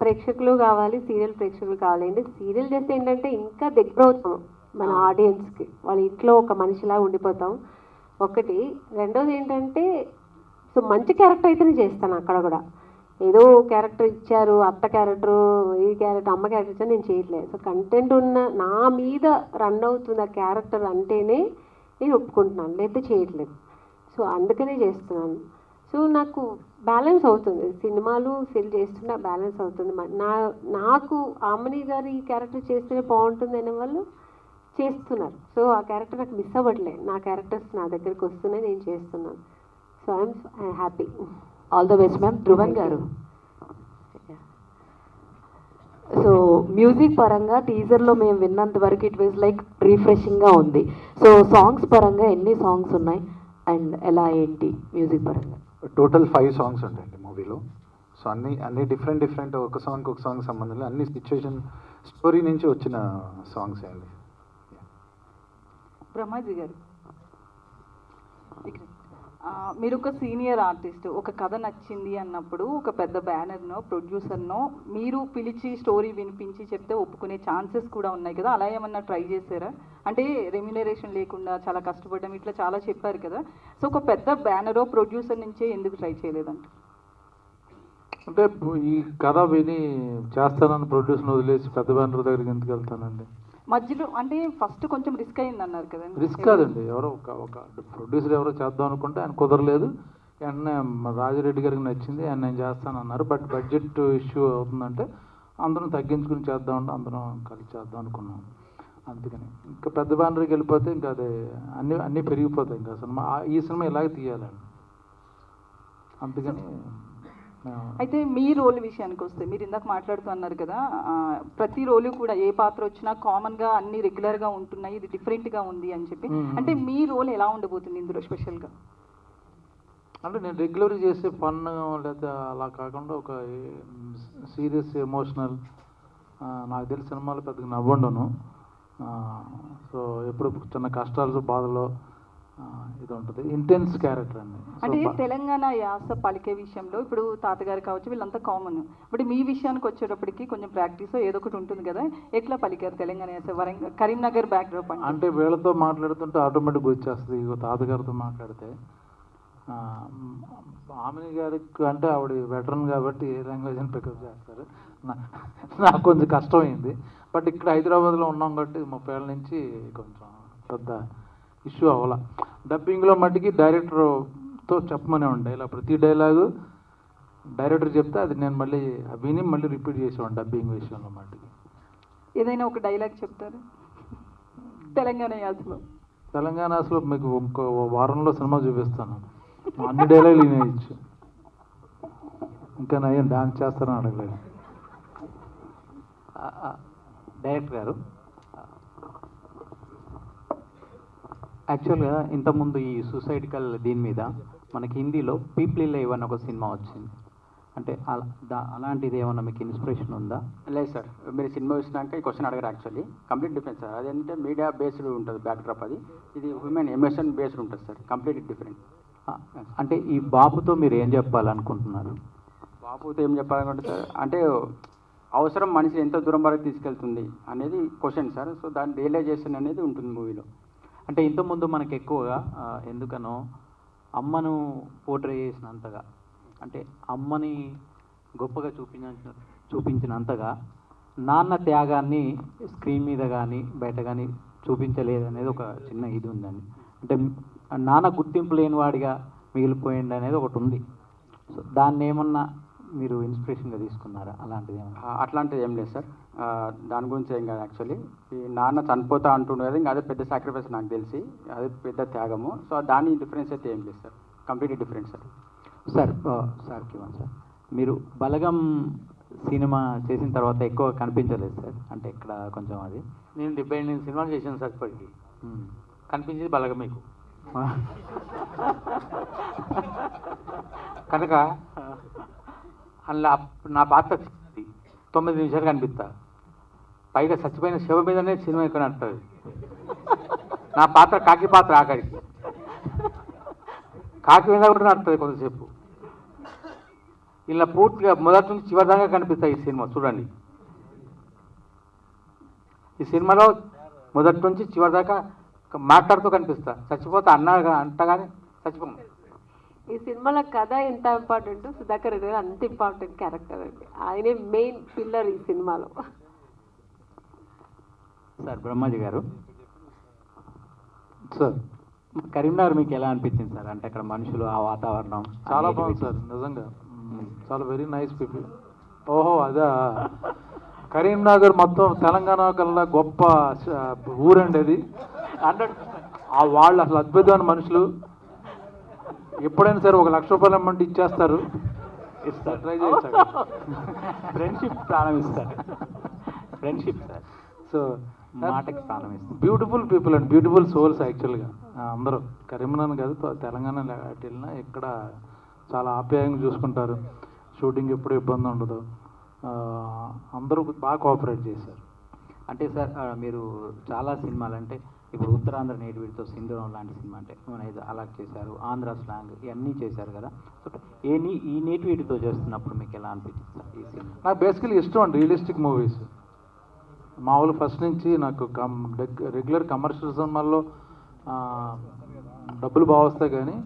ప్రేక్షకులు కావాలి, సీరియల్ ప్రేక్షకులు కావాలి. అంటే సీరియల్ చేస్తే ఏంటంటే ఇంకా దగ్గర అవుతాం మన ఆడియన్స్కి, వాళ్ళ ఇంట్లో ఒక మనిషిలా ఉండిపోతాం. ఒకటి. రెండోది ఏంటంటే సో మంచి క్యారెక్టర్ అయితేనే చేస్తాను అక్కడ కూడా. ఏదో క్యారెక్టర్ ఇచ్చారు, అత్త క్యారెక్టరు, ఈ క్యారెక్టర్, అమ్మ క్యారెక్టర్ ఇచ్చారు, నేను చేయట్లేదు. సో కంటెంట్ ఉన్న నా మీద రన్ అవుతుంది ఆ క్యారెక్టర్ అంటేనే నేను ఒప్పుకుంటున్నాను, లేకపోతే చేయట్లేదు. సో అందుకనే చేస్తున్నాను. సో నాకు బ్యాలెన్స్ అవుతుంది, సినిమాలు సెల్ చేస్తున్నా బ్యాలెన్స్ అవుతుంది. నాకు అమ్మని గారు ఈ క్యారెక్టర్ చేస్తేనే బాగుంటుంది అనే వాళ్ళు చేస్తున్నారు. సో ఆ క్యారెక్టర్ నాకు మిస్ అవ్వట్లేదు, నా క్యారెక్టర్స్ నా దగ్గరికి వస్తున్నాయి, నేను చేస్తున్నాను. So I'm happy.
All the best ma'am. Dhruvan గారు, సో మ్యూజిక్ పరంగా టీజర్లో మేము విన్నంత వరకు ఇట్ వాజ్ లైక్ రిఫ్రెషింగ్గా ఉంది. సో సాంగ్స్ పరంగా ఎన్ని సాంగ్స్ ఉన్నాయి అండ్ ఎలా ఏంటి మ్యూజిక్ పరంగా?
టోటల్ 5 సాంగ్స్ ఉంటాయండి మూవీలో. సో అన్ని డిఫరెంట్ ఒక సాంగ్ సంబంధం లేదు, అన్ని సిచ్యువేషన్ స్టోరీ నుంచి వచ్చిన సాంగ్స్ అండి.
బ్రహ్మాజీ గారు, మీరు ఒక సీనియర్ ఆర్టిస్ట్, ఒక కథ నచ్చింది అన్నప్పుడు ఒక పెద్ద బ్యానర్నో ప్రొడ్యూసర్నో మీరు పిలిచి స్టోరీ వినిపించి చెప్తే ఒప్పుకునే ఛాన్సెస్ కూడా ఉన్నాయి కదా, అలా ఏమన్నా ట్రై చేశారా? అంటే రెమ్యునరేషన్ లేకుండా చాలా కష్టపడడం ఇట్లా చాలా చెప్పారు కదా, సో ఒక పెద్ద బ్యానరో ప్రొడ్యూసర్ నుంచే ఎందుకు ట్రై చేయలేదంట?
అంటే ఈ కథ విని చేస్తానని ప్రొడ్యూసర్ని వదిలేసి పెద్ద బ్యానర్ దగ్గరికి ఎందుకు వెళ్తానండి?
మధ్యలో అంటే ఫస్ట్ కొంచెం రిస్క్ అయింది అన్నారు కదా.
రిస్క్ కాదండి, ఎవరో ఒక ప్రొడ్యూసర్ ఎవరో చేద్దాం అనుకుంటే ఆయన కుదరలేదు, వెంటనే రాజిరెడ్డి గారికి నచ్చింది, ఆయన నేను చేస్తాను అన్నారు. బట్ బడ్జెట్ ఇష్యూ అవుతుందంటే అందరం తగ్గించుకుని చేద్దామంటే అందరం కలిసి చేద్దాం అనుకున్నాం. అందుకని ఇంకా పెద్ద బ్యానర్కి వెళ్ళిపోతే ఇంకా అదే అన్నీ పెరిగిపోతాయి. ఇంకా సినిమా ఈ సినిమా ఇలాగే తీయాలండి, అందుకని.
అయితే మీ రోల్ విషయానికి వస్తే, మీరు ఇందాక మాట్లాడుతూ అన్నారు కదా, ప్రతి రోలు కూడా ఏ పాత్ర వచ్చినా కామన్గా అన్ని రెగ్యులర్గా ఉంటున్నాయి, ఇది డిఫరెంట్గా ఉంది అని చెప్పి. అంటే మీ రోల్ ఎలా ఉండబోతుంది ఇందులో స్పెషల్గా?
అంటే నేను రెగ్యులర్గా చేసే ఫన్ లేదా అలా కాకుండా ఒక సీరియస్ ఎమోషనల్, నాకు తెలిసిన సినిమాలు పెద్దగా నవ్వండును. సో ఎప్పుడు చిన్న కష్టాలు బాధలో ఇది ఉంటుంది, ఇంటెన్స్ క్యారెక్టర్ అండి.
అంటే తెలంగాణ యాస పలికే విషయంలో ఇప్పుడు తాతగారు కావచ్చు వీళ్ళంతా కామన్, ఇప్పుడు మీ విషయానికి వచ్చేటప్పటికి కొంచెం ప్రాక్టీస్ ఏదో ఒకటి ఉంటుంది కదా, ఎట్లా పలికారు తెలంగాణ యాస? కరీంనగర్ బ్యాక్డ్రాప్
అంటే వీళ్ళతో మాట్లాడుతుంటే ఆటోమేటిక్గా వచ్చేస్తుంది. ఇక తాతగారితో మాట్లాడితే ఆమెని గారికి అంటే ఆవిడ వెటరన్ కాబట్టి ఏ లాంగ్వేజ్ అని పికప్ చేస్తారు, నాకు కొంచెం కష్టమైంది. బట్ ఇక్కడ హైదరాబాద్లో ఉన్నాం కాబట్టి 30 ఏళ్ళ నుంచి కొంచెం పెద్ద ఇష్యూ అవ్వాల. డబ్బింగ్లో మట్టికి డైరెక్టర్తో చెప్పమనే ఉండే, ఇలా ప్రతి డైలాగు డైరెక్టర్ చెప్తే అది నేను మళ్ళీ విని మళ్ళీ రిపీట్ చేసేవాడిని డబ్బింగ్ విషయంలో మట్టికి.
ఏదైనా ఒక డైలాగ్ చెప్తారు తెలంగాణ యాసలో?
తెలంగాణ యాసలో మీకు ఇంకో వారంలో సినిమా చూపిస్తాను, అన్ని డైలాగులు వినేయచ్చు. ఇంకా నయ్యం డాన్స్ చేస్తారని అడగలేదు.
డైరెక్టర్ గారు, యాక్చువల్గా ఇంతకుముందు ఈ సూసైడికల్ దీని మీద మనకి హిందీలో పీపుల్ లైవ్ అని ఒక సినిమా వచ్చింది. అంటే అలాంటిది ఏమన్నా మీకు ఇన్స్పిరేషన్ ఉందా? లేదు సార్, మీరు సినిమా చూసినాక ఈ క్వశ్చన్ అడగారు. Actually complete different sir. అదేంటంటే మీడియా బేస్డ్ ఉంటుంది బ్యాక్డ్రాప్, ఇది హ్యూమన్ ఎమోషన్ బేస్డ్ ఉంటుంది సార్, కంప్లీట్ డిఫరెంట్. అంటే ఈ బాబుతో మీరు ఏం చెప్పాలనుకుంటున్నారు? బాబుతో ఏం చెప్పాలనుకుంటే సార్, అంటే అవసరం మనిషి ఎంత దూరం వరకు తీసుకెళ్తుంది అనేది క్వశ్చన్ సార్. సో దాని రియలైజేషన్ అనేది ఉంటుంది మూవీలో. అంటే ఇంతకుముందు మనకి ఎక్కువగా ఎందుకనో అమ్మను పోర్ట్రే చేసినంతగా, అంటే అమ్మని గొప్పగా చూపించినంతగా నాన్న త్యాగాన్ని స్క్రీన్ మీద కానీ బయట కానీ చూపించలేదు అనేది ఒక చిన్న ఇది ఉందండి. అంటే నాన్న గుర్తింపు లేనివాడిగా మిగిలిపోయింది అనేది ఒకటి ఉంది. సో దాన్ని ఏమన్నా మీరు ఇన్స్పిరేషన్గా తీసుకున్నారా? అలాంటిది అట్లాంటిది ఏం లేదు సార్, దాని గురించి ఏం కాదు. యాక్చువల్లీ ఈ నాన్న చనిపోతా అంటుండే ఇంకా అదే పెద్ద సాక్రిఫైస్ నాకు తెలిసి, అదే పెద్ద త్యాగము. సో దాని డిఫరెన్స్ అయితే ఏం లేదు sir, completely different sir. Sir కివన్ సార్, మీరు బలగం సినిమా చేసిన తర్వాత ఎక్కువ కనిపించలేదు సార్, అంటే ఇక్కడ కొంచెం అది
నేను 78 సినిమాలు చేశాను సార్ ఇప్పటికి, కనిపించేది బలగం మీకు కనుక అందులో నా పాత్ర 9 నిమిషాలు కనిపిస్తా, పైగా చచ్చిపోయిన శవ మీదనే సినిమా ఎక్కువ నడుతుంది. నా పాత్ర కాకి పాత్ర, ఆఖరికి కాకి మీద కూడా నడుతుంది కొంతసేపు. ఇలా పూర్తిగా మొదటి నుంచి చివరి దాకా కనిపిస్తాయి ఈ సినిమా. చూడండి, ఈ సినిమాలో మొదటి నుంచి చివరి దాకా మాట్లాడుతూ కనిపిస్తా, చచ్చిపోతా అన్నగా అంటగానే చచ్చిపోను.
ఈ సినిమాలో కథ ఎంత ఇంపార్టెంట్, సుధాకర్ రెడ్డి గారు అంత ఇంపార్టెంట్ క్యారెక్టర్ అండి. ఆయనే మెయిన్ పిల్లర్ ఈ సినిమాలో.
సార్ బ్రహ్మాజీ గారు,
సార్
కరీంనగర్ మీకు ఎలా అనిపించింది సార్? అంటే అక్కడ మనుషులు, ఆ వాతావరణం
చాలా బాగుంది సార్, నిజంగా చాలా వెరీ నైస్ పీపుల్. ఓహో అదా, కరీంనగర్ మొత్తం తెలంగాణ కల్లా గొప్ప ఊరండి అది. ఆ వాళ్ళు అసలు అద్భుతమైన మనుషులు. ఎప్పుడైనా సరే 1 లక్ష రూపాయలు అమౌంట్ ఇచ్చేస్తారు, ఇస్తారు, ట్రై చేయొచ్చు.
ఫ్రెండ్షిప్ ప్రాణం ఇస్తారు. Friendship sir.
సో
మాటకి ప్రాణం ఇస్తారు.
Beautiful people and beautiful souls యాక్చువల్గా అందరూ. కరీంనగర్ కాదు, తెలంగాణ అటు వెళ్ళినా ఇక్కడ చాలా ఆప్యాయంగా చూసుకుంటారు. షూటింగ్ ఎప్పుడు ఇబ్బంది ఉండదు, అందరూ బాగా కోఆపరేట్ చేశారు.
అంటే సార్ మీరు చాలా సినిమాలు అంటే ఇప్పుడు ఉత్తరాంధ్ర నేటివిటీతో సింధూరం లాంటి సినిమా అంటే మన ఇది అలా చేశారు, ఆంధ్ర స్లాంగ్ ఇవన్నీ చేశారు కదా. సో ఈ నేటివిటీతో చేస్తున్నప్పుడు మీకు ఎలా అనిపించింది సార్ ఈ సినిమా?
నాకు బేసికలీ ఇష్టం అండి రియలిస్టిక్ మూవీస్. మామూలు ఫస్ట్ నుంచి నాకు రెగ్యులర్ కమర్షియల్ సినిమాల్లో డబ్బులు బాగా వస్తాయి, కానీ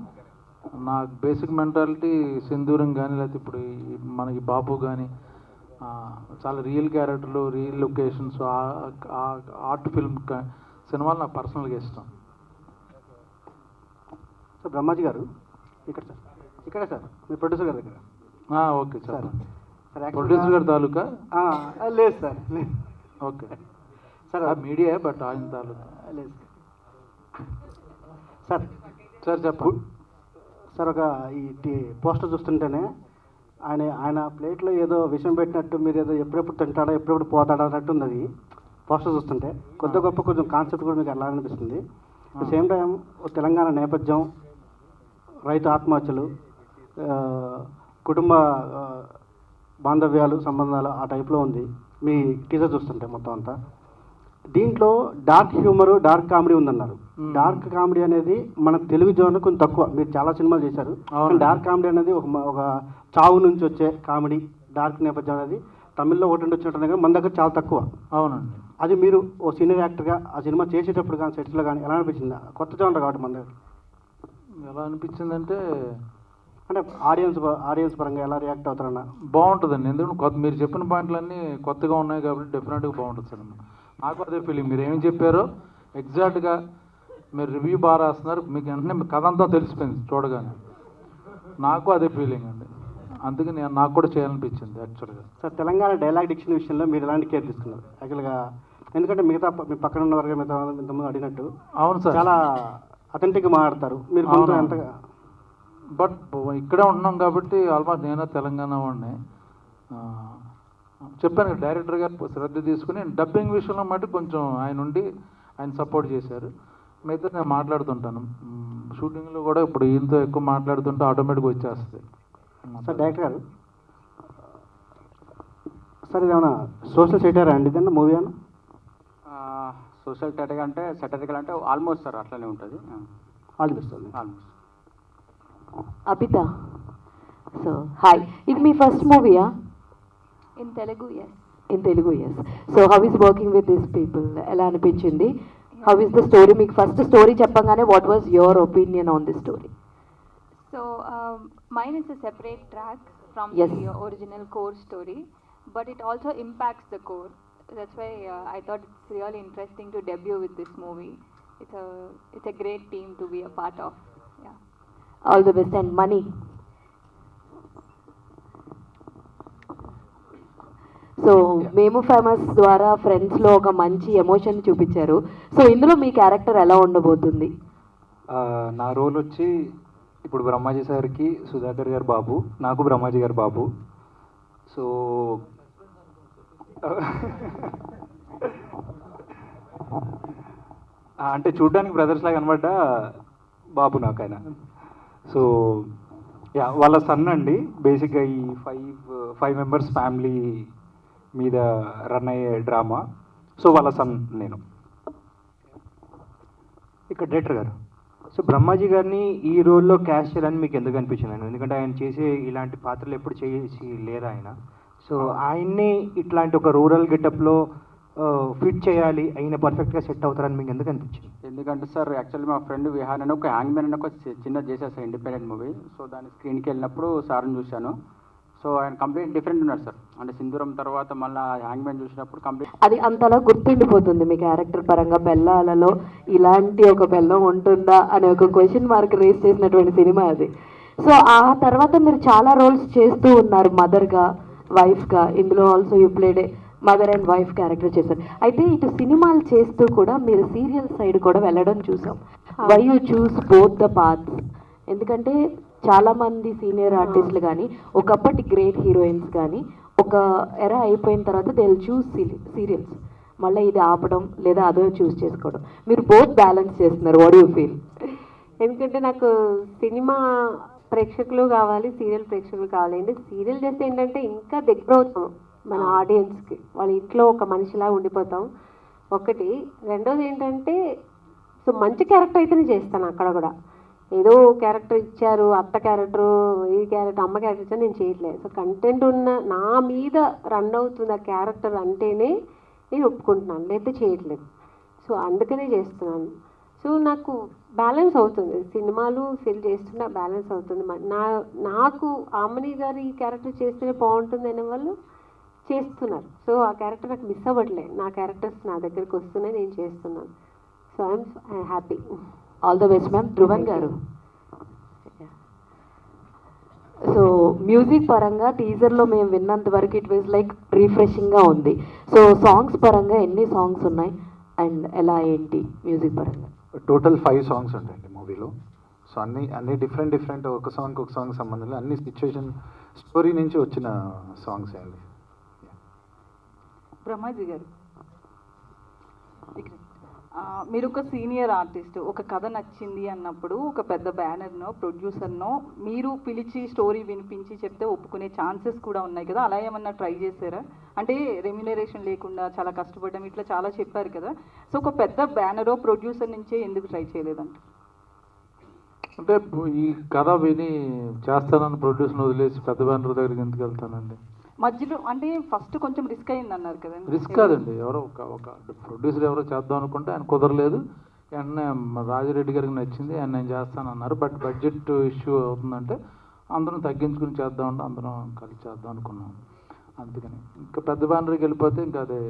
నాకు బేసిక్ మెంటాలిటీ సింధూరం కానీ లేకపోతే ఇప్పుడు మనకి బాపు కానీ చాలా రియల్ క్యారెక్టర్లు, రియల్ లొకేషన్స్, ఆర్ట్ ఫిల్మ్ సినిమాలు నాకు పర్సనల్గా ఇష్టం.
సార్ బ్రహ్మాజీ గారు ఇక్కడ సార్ మీ ప్రొడ్యూసర్ గారి దగ్గర.
Okay sir.
సార్
ప్రొడ్యూసర్ గారి తాలూకా?
లేదు సార్, లేదు.
ఓకే సార్, మీడియా బట్ ఆయన తాలూకా
లేదు సార్.
సార్ చెప్పండి
సార్. ఒక ఈ పోస్టర్ చూస్తుంటేనే ఆయన ప్లేట్లో ఏదో విషయం పెట్టినట్టు, మీరు ఏదో ఎప్పుడెప్పుడు తింటాడో ఎప్పుడెప్పుడు పోతాడో అన్నట్టు ఉంది అది పోస్టర్ చూస్తుంటే. కొద్ది గొప్ప కొంచెం కాన్సెప్ట్ కూడా మీకు ఎలా అనిపిస్తుంది? అట్ సేమ్ టైం తెలంగాణ నేపథ్యం, రైతు ఆత్మహత్యలు, కుటుంబ బాంధవ్యాలు, సంబంధాలు ఆ టైప్లో ఉంది మీ టీజర్ చూస్తుంటే మొత్తం అంతా. దీంట్లో డార్క్ హ్యూమరు, డార్క్ కామెడీ ఉందన్నారు. డార్క్ కామెడీ అనేది మన తెలుగు జోన్ కొంచెం తక్కువ. మీరు చాలా సినిమాలు చేశారు, డార్క్ కామెడీ అనేది ఒక చావు నుంచి వచ్చే కామెడీ, డార్క్ నేపథ్యం అనేది తమిళ్లో ఒకటి వచ్చినట్టు కానీ మన దగ్గర చాలా తక్కువ.
అవునండి.
అది మీరు ఓ సీనియర్ యాక్టర్గా ఆ సినిమా చేసేటప్పుడు కానీ సెట్స్లో కానీ ఎలా అనిపించింది? కొత్త జోనర్ కాబట్టి మన దగ్గర
ఎలా అనిపించిందంటే
అంటే ఆడియన్స్ పరంగా ఎలా రియాక్ట్ అవుతారన్న
బాగుంటుందండి. ఎందుకంటే మీరు చెప్పిన పాయింట్లన్నీ కొత్తగా ఉన్నాయి కాబట్టి డెఫినెట్గా బాగుంటుంది సార్. నాకు అదే ఫీలింగ్. మీరు ఏం చెప్పారో ఎగ్జాక్ట్గా మీరు రివ్యూ బాగా రాస్తున్నారు, మీకు వెంటనే కథ అంతా తెలిసిపోయింది చూడగానే. నాకు అదే ఫీలింగ్ అండి, అందుకే నాకు కూడా చేయాలనిపించింది యాక్చువల్గా.
సార్ తెలంగాణ డైలాగ్ డిక్షన్ విషయంలో మీరు ఎలాంటి కేర్ తీసుకున్నారు యాక్చువల్గా? ఎందుకంటే మీ పక్కన ఉన్న వారికి ఇంతకుముందు అడిగినట్టు
అవును సార్,
చాలా అథెంటిక్గా మాట్లాడతారు మీరు కొంచెం ఎంతగా.
బట్ ఇక్కడే ఉంటున్నాం కాబట్టి ఆల్మోస్ట్ నేను తెలంగాణ వాడిని. చెప్పాను కదా, డైరెక్టర్ గారు శ్రద్ధ తీసుకుని డబ్బింగ్ విషయంలో మటు కొంచెం ఆయన సపోర్ట్ చేశారు. మిగతా నేను మాట్లాడుతుంటాను షూటింగ్లో కూడా. ఇప్పుడు ఈయనతో ఎక్కువ మాట్లాడుతుంటే ఆటోమేటిక్గా వచ్చేస్తుంది.
సార్ డైరెక్టర్ గారు, సార్ ఇదేమన్నా సోషల్ సెటైరా అండి ఇదన్నా మూవీ అన్న?
సోషల్ సెటరికల్ అంటే ఆల్మోస్ట్ సార్ అట్లనే ఉంటుంది.
ఆల్మోస్ట్.
అబిత, సో హాయ్, ఇది మీ ఫస్ట్ మూవీయా?
In Telugu yes.
In Telugu yes. So how is working with this people? ఎలా అనిపించింది? How is the story? మీకు ఫస్ట్ స్టోరీ చెప్పగానే what was your opinion on the story?
So mine is a separate track from
Yes.
the original core story, but it also impacts the core. That's why I thought it's really interesting to debut with this movie. It's a great team to be a part of. Yeah.
All the best and money. So మేము famous ద్వారా ఫ్రెండ్స్లో ఒక మంచి emotion చూపించారు. So ఇందులో మీ character ఎలా ఉండబోతుంది?
నా రోల్ వచ్చి ఇప్పుడు బ్రహ్మాజీ సార్కి సుధాకర్ గారు బాబు, నాకు బ్రహ్మాజీ గారు బాబు. సో అంటే చూడ్డానికి బ్రదర్స్ లాగా కనబడ్డా బాబు నాకు ఆయన. సో యా, వాళ్ళ సన్ అండి. బేసిక్గా ఈ ఫైవ్ మెంబర్స్ ఫ్యామిలీ మీద రన్ అయ్యే డ్రామా. సో వాళ్ళ సన్ నేను.
ఇక్కడ డైరెక్టర్ గారు, సో బ్రహ్మాజీ గారిని ఈ రోల్లో క్యాస్ట్ చేయాలని మీకు ఎందుకు అనిపించింది? ఎందుకంటే ఆయన చేసే ఇలాంటి పాత్రలు ఎప్పుడు చేసి లేరు ఆయన. సో ఆయన్ని ఇట్లాంటి ఒక రూరల్ గెటప్లో ఫిట్ చేయాలి, అయిన పర్ఫెక్ట్గా సెట్ అవుతారని మీకు ఎందుకు అనిపించింది?
ఎందుకంటే సార్ యాక్చువల్లీ మా ఫ్రెండ్ విహాన్ అని ఒక హ్యాంగ్మ్యాన్ అని ఒక చిన్నది చేశారు సార్, ఇండిపెండెంట్ మూవీ. సో దాని స్క్రీన్కి వెళ్ళినప్పుడు సార్ని చూశాను. సో ఆయన కంప్లీట్ డిఫరెంట్ ఉన్నారు సార్. అంటే సింధూరం తర్వాత మళ్ళీ హ్యాంగ్మ్యాన్ చూసినప్పుడు కంప్లీట్
అది అంతలా గుర్తుండిపోతుంది మీ క్యారెక్టర్ పరంగా. బెల్లాలలో ఇలాంటి ఒక బెల్లం ఉంటుందా అనే ఒక క్వశ్చన్ మార్క్ రేస్ చేసినటువంటి సినిమా అది. సో ఆ తర్వాత మీరు చాలా రోల్స్ చేస్తూ ఉన్నారు, మదర్గా, వైఫ్గా. ఇందులో also you played mother and wife character చేశారు. అయితే ఇటు సినిమాలు చేస్తూ కూడా మీరు సీరియల్ సైడ్ కూడా వెళ్ళడం చూసాం. Why you choose both the paths? ఎందుకంటే చాలామంది సీనియర్ ఆర్టిస్టులు కానీ ఒకప్పటి గ్రేట్ హీరోయిన్స్ కానీ ఒక ఎరా అయిపోయిన తర్వాత దే విల్ చూస్ సీరియల్స్, మళ్ళీ ఇది ఆపడం లేదా అదో చూస్ చేసుకోవడం. మీరు బోత్ బ్యాలెన్స్ చేస్తున్నారు. What you feel?
ఎందుకంటే నాకు సినిమా ప్రేక్షకులు కావాలి, సీరియల్ ప్రేక్షకులు కావాలండి. సీరియల్ చేస్తే ఏంటంటే ఇంకా దగ్గర అవుతాం మన ఆడియన్స్కి, వాళ్ళ ఇంట్లో ఒక మనిషిలా ఉండిపోతాం ఒకటి. రెండోది ఏంటంటే సో మంచి క్యారెక్టర్ అయితేనే చేస్తాను. అక్కడ కూడా ఏదో క్యారెక్టర్ ఇచ్చారు, అత్త క్యారెక్టరు, ఈ క్యారెక్టర్, అమ్మ క్యారెక్టర్ ఇచ్చారు, నేను చేయట్లేదు. సో కంటెంట్ ఉన్న నా మీద రన్ అవుతుంది ఆ క్యారెక్టర్ అంటేనే నేను ఒప్పుకుంటున్నాను, లేకపోతే చేయట్లేదు. సో అందుకనే చేస్తున్నాను. సో నాకు బ్యాలెన్స్ అవుతుంది, సినిమాలు సెల్ చేస్తున్నా బ్యాలెన్స్ అవుతుంది. నాకు ఆమని గారు ఈ క్యారెక్టర్ చేస్తేనే బాగుంటుంది అనే వాళ్ళు చేస్తున్నారు. సో ఆ క్యారెక్టర్ నాకు మిస్ అవ్వట్లేదు, నా క్యారెక్టర్స్ నా దగ్గరికి వస్తున్నాయి, నేను చేస్తున్నాను. So I'm happy.
All the best ma'am. Dhruvan గారు, సో మ్యూజిక్ పరంగా టీజర్లో మేము విన్నంత వరకు ఇట్ వాజ్ లైక్ రిఫ్రెషింగ్గా ఉంది. సో సాంగ్స్ పరంగా ఎన్ని సాంగ్స్ ఉన్నాయి అండ్ ఎలా ఏంటి మ్యూజిక్ పరంగా?
టోటల్ 5 సాంగ్స్ ఉంటాయండి మూవీలో. సో అన్ని డిఫరెంట్ ఒక సాంగ్ సంబంధంలో అన్ని సిచ్యువేషన్ స్టోరీ నుంచి వచ్చిన సాంగ్స్ అండి.
బ్రహ్మాజీ గారు, మీరు ఒక సీనియర్ ఆర్టిస్ట్, ఒక కథ నచ్చింది అన్నప్పుడు ఒక పెద్ద బ్యానర్నో ప్రొడ్యూసర్నో మీరు పిలిచి స్టోరీ వినిపించి చెప్తే ఒప్పుకునే ఛాన్సెస్ కూడా ఉన్నాయి కదా, అలా ఏమన్నా ట్రై చేశారా? అంటే రెమ్యునరేషన్ లేకుండా చాలా కష్టపడడం ఇట్లా చాలా చెప్పారు కదా. సో ఒక పెద్ద బ్యానరో ప్రొడ్యూసర్ నుంచే ఎందుకు ట్రై చేయలేదంట?
అంటే ఈ కథ విని చేస్తానని ప్రొడ్యూసర్ని వదిలేసి పెద్ద బ్యానర్ దగ్గరికి ఎందుకు వెళ్తానండి?
మధ్యలో అంటే ఫస్ట్ కొంచెం రిస్క్ అయింది అన్నారు కదండి.
రిస్క్ కాదండి, ఎవరో ఒక ప్రొడ్యూసర్ ఎవరో చేద్దాం అనుకుంటే ఆయన కుదరలేదు. వెంటనే రాజిరెడ్డి గారికి నచ్చింది, ఆయన నేను చేస్తానన్నారు. బట్ బడ్జెట్ ఇష్యూ అవుతుందంటే అందరం తగ్గించుకుని చేద్దామంటే అందరం కలిసి చేద్దాం అనుకున్నాం. అందుకని ఇంకా పెద్ద బ్యానర్కి వెళ్ళిపోతే ఇంకా అదే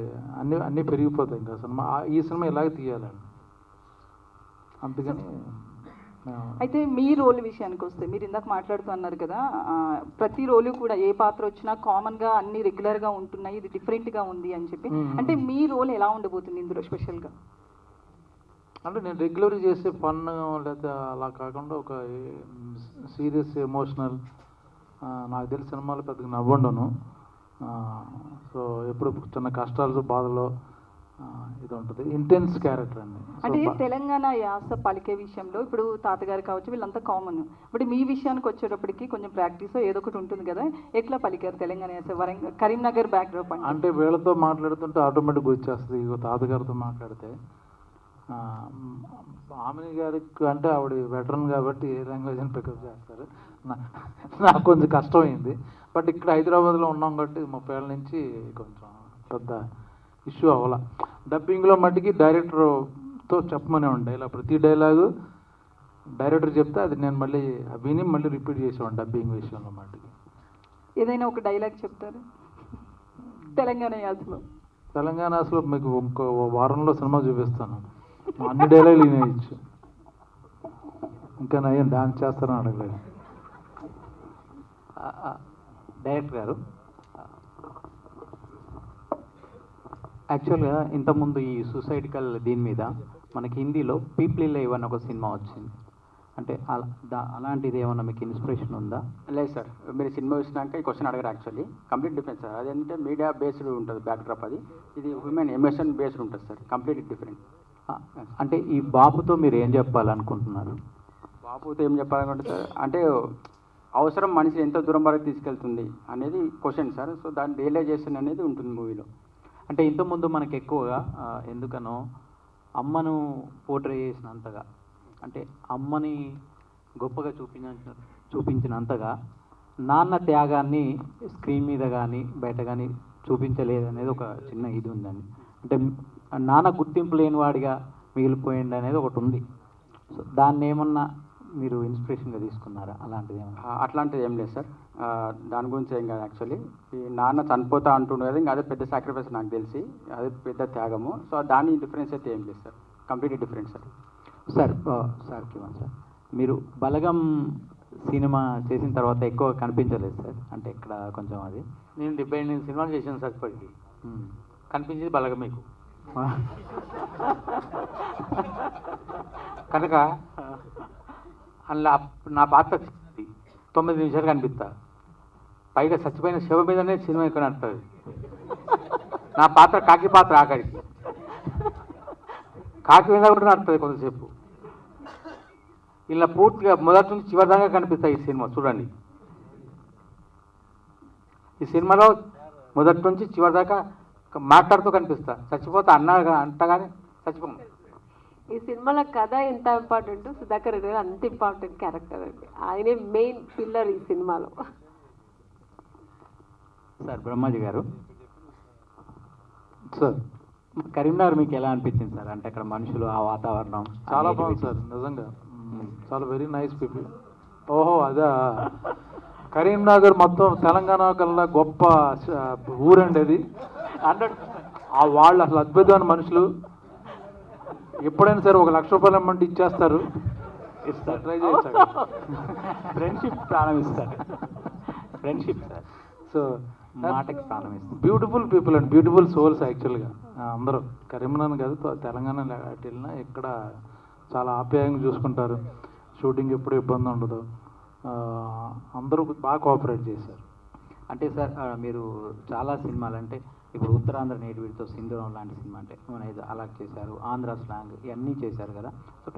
అన్నీ పెరిగిపోతాయి. ఇంకా సినిమా ఈ సినిమా ఇలాగే తీయాలండి, అందుకని.
అయితే మీ రోల్ విషయానికి వస్తే మీరు ఇందాక మాట్లాడుతూ అన్నారు కదా, ప్రతి రోలు కూడా ఏ పాత్ర వచ్చినా కామన్గా అన్ని రెగ్యులర్గా ఉంటున్నాయి, ఇది డిఫరెంట్గా ఉంది అని చెప్పి. అంటే మీ రోల్ ఎలా ఉండబోతుంది ఇందులో స్పెషల్గా?
అంటే నేను రెగ్యులర్ చేసే ఫన్ లేదా అలా కాకుండా ఒక సీరియస్ ఎమోషనల్, నాకు తెలిసిన సినిమాలు పెద్దగా నవ్వండను. సో ఎప్పుడు చిన్న కష్టాలు బాధలో ఇది ఉంటుంది. ఇంటెన్స్ క్యారెక్టర్ అండి.
అంటే తెలంగాణ యాస పలికే విషయంలో ఇప్పుడు తాతగారు కావచ్చు వీళ్ళంతా కామన్, బట్ మీ విషయానికి వచ్చేటప్పటికి కొంచెం ప్రాక్టీస్ ఏదో ఒకటి ఉంటుంది కదా, ఎట్లా పలికారు తెలంగాణ యాస? కరీంనగర్ బ్యాక్డ్రాప్
అంటే వీళ్ళతో మాట్లాడుతుంటే ఆటోమేటిక్గా వచ్చేస్తుంది. ఇక తాతగారితో మాట్లాడితే ఆమెని గారికి అంటే ఆవిడ వెటరన్ కాబట్టి ఏ లాంగ్వేజ్ అని పికప్ చేస్తారు. నాకు కొంచెం కష్టమైంది. బట్ ఇక్కడ హైదరాబాద్లో ఉన్నాం కాబట్టి 30 ఏళ్ళ నుంచి కొంచెం పెద్ద ఇష్యూ అవ్వాల. డబ్బింగ్లో మట్టికి డైరెక్టర్తో చెప్పమనే ఉంటాయి. ఇలా ప్రతి డైలాగు డైరెక్టర్ చెప్తే అది నేను మళ్ళీ విని మళ్ళీ రిపీట్ చేసేవాడిని డబ్బింగ్ విషయంలో మట్టికి.
ఏదైనా ఒక డైలాగ్ చెప్తారు తెలంగాణ యాసలో?
తెలంగాణ యాసలో మీకు ఇంకో వారంలో సినిమా చూపిస్తాను, అన్ని డైలాగులు వినేయచ్చు. ఇంకా నయ్యం డాన్స్ చేస్తారని అడగలేదు.
డైరెక్టర్ గారు, యాక్చువల్గా ఇంతకుముందు ఈ సూసైడికల్ దీని మీద మనకి హిందీలో పీపుల్ లైవ్ అని ఒక సినిమా వచ్చింది. అంటే అలాంటిది ఏమన్నా మీకు ఇన్స్పిరేషన్ ఉందా?
లేదు సార్, మీరు సినిమా చూసినాక ఈ క్వశ్చన్ అడగారు. Actually complete different sir. అదేంటంటే మీడియా బేస్డ్ ఉంటుంది బ్యాక్డ్రాప్, ఇది హ్యూమన్ ఎమోషన్ బేస్డ్ ఉంటుంది సార్, కంప్లీట్ డిఫరెంట్.
అంటే ఈ బాబుతో మీరు ఏం చెప్పాలనుకుంటున్నారు?
బాబుతో ఏం చెప్పాలనుకుంటే సార్, అంటే అవసరం మనిషి ఎంత దూరం వరకు తీసుకెళ్తుంది అనేది క్వశ్చన్ సార్. సో దాని రియలైజేషన్ అనేది ఉంటుంది మూవీలో.
అంటే ఇంతకుముందు మనకు ఎక్కువగా ఎందుకనో అమ్మను పోర్ట్రే చేసినంతగా, అంటే అమ్మని గొప్పగా చూపించినంతగా నాన్న త్యాగాన్ని స్క్రీన్ మీద కానీ బయట కానీ చూపించలేదు అనేది ఒక చిన్న ఇది ఉందండి. అంటే నాన్న గుర్తింపు లేనివాడిగా మిగిలిపోయింది అనేది ఒకటి ఉంది. సో దాన్ని ఏమన్నా మీరు ఇన్స్పిరేషన్గా తీసుకున్నారా? అలాంటిది ఏమన్నా?
అట్లాంటిది ఏం లేదు సార్. దాని గురించి ఏం కాదు. యాక్చువల్లీ ఈ నాన్న చనిపోతా అంటుండే కదా, ఇంకా అదే పెద్ద సాక్రిఫైస్ నాకు తెలిసి, అదే పెద్ద త్యాగము. సో దాని డిఫరెన్స్ అయితే ఏం లేదు sir, completely different sir.
Sir మీరు బలగం సినిమా చేసిన తర్వాత ఎక్కువ కనిపించలేదు సార్, అంటే ఇక్కడ కొంచెం అది
నేను 78 సినిమాలు చేశాను సార్ ఇప్పటికి. కనిపించేది బలగ మీకు కనుక అందులో నా పాత్ర 9 నిమిషాలు కనిపిస్తా. పైగా చచ్చిపోయిన శవ మీదనే సినిమా ఇక్కడ అంటుంది. నా పాత్ర కాకి పాత్ర, ఆఖరికి కాకి మీద కూడా నడుతుంది కొంతసేపు. ఇలా పూర్తిగా మొదటి నుంచి చివరి దాకా కనిపిస్తాయి ఈ సినిమా. చూడండి, ఈ సినిమాలో మొదటి నుంచి చివరి దాకా మాట్లాడుతూ కనిపిస్తా. చచ్చిపోతా అంటగానే చచ్చిపోము.
ఈ సినిమాలో కథ ఎంత ఇంపార్టెంట్, సుధాకర్ రెడ్డి గారు అంత ఇంపార్టెంట్ క్యారెక్టర్ అండి. ఆయనే మెయిన్ పిల్లర్ ఈ సినిమాలో.
సార్ బ్రహ్మాజీ గారు, సార్ కరీంనగర్ మీకు ఎలా అనిపించింది సార్? అంటే అక్కడ మనుషులు, ఆ వాతావరణం
చాలా బాగుంది సార్, నిజంగా చాలా వెరీ నైస్ పీపుల్. ఓహో అదా, కరీంనగర్ మొత్తం తెలంగాణ కల్లా గొప్ప ఊరండి అది. అంటే ఆ వాళ్ళు అసలు అద్భుతమైన మనుషులు. ఎప్పుడైనా సరే 1 లక్ష రూపాయలు అమౌంట్ ఇచ్చేస్తారు, ట్రై చేయొచ్చు.
ఫ్రెండ్షిప్ ప్రారంభిస్తారు, ఫ్రెండ్షిప్ సార్. సో మాటకి ప్రారంభిస్తారు.
Beautiful people and beautiful souls యాక్చువల్గా అందరూ. కరీంనగర్ కాదు, తెలంగాణ అటు వెళ్ళినా ఇక్కడ చాలా ఆప్యాయంగా చూసుకుంటారు. షూటింగ్ ఎప్పుడు ఇబ్బంది ఉండదు, అందరూ బాగా కోఆపరేట్ చేశారు.
అంటే సార్ మీరు చాలా సినిమాలు, అంటే ఇప్పుడు ఉత్తరాంధ్ర నేటివిటీతో సింధూరం లాంటి సినిమా, అంటే అలా చేశారు, ఆంధ్ర స్లాంగ్ ఇవన్నీ చేశారు కదా. సో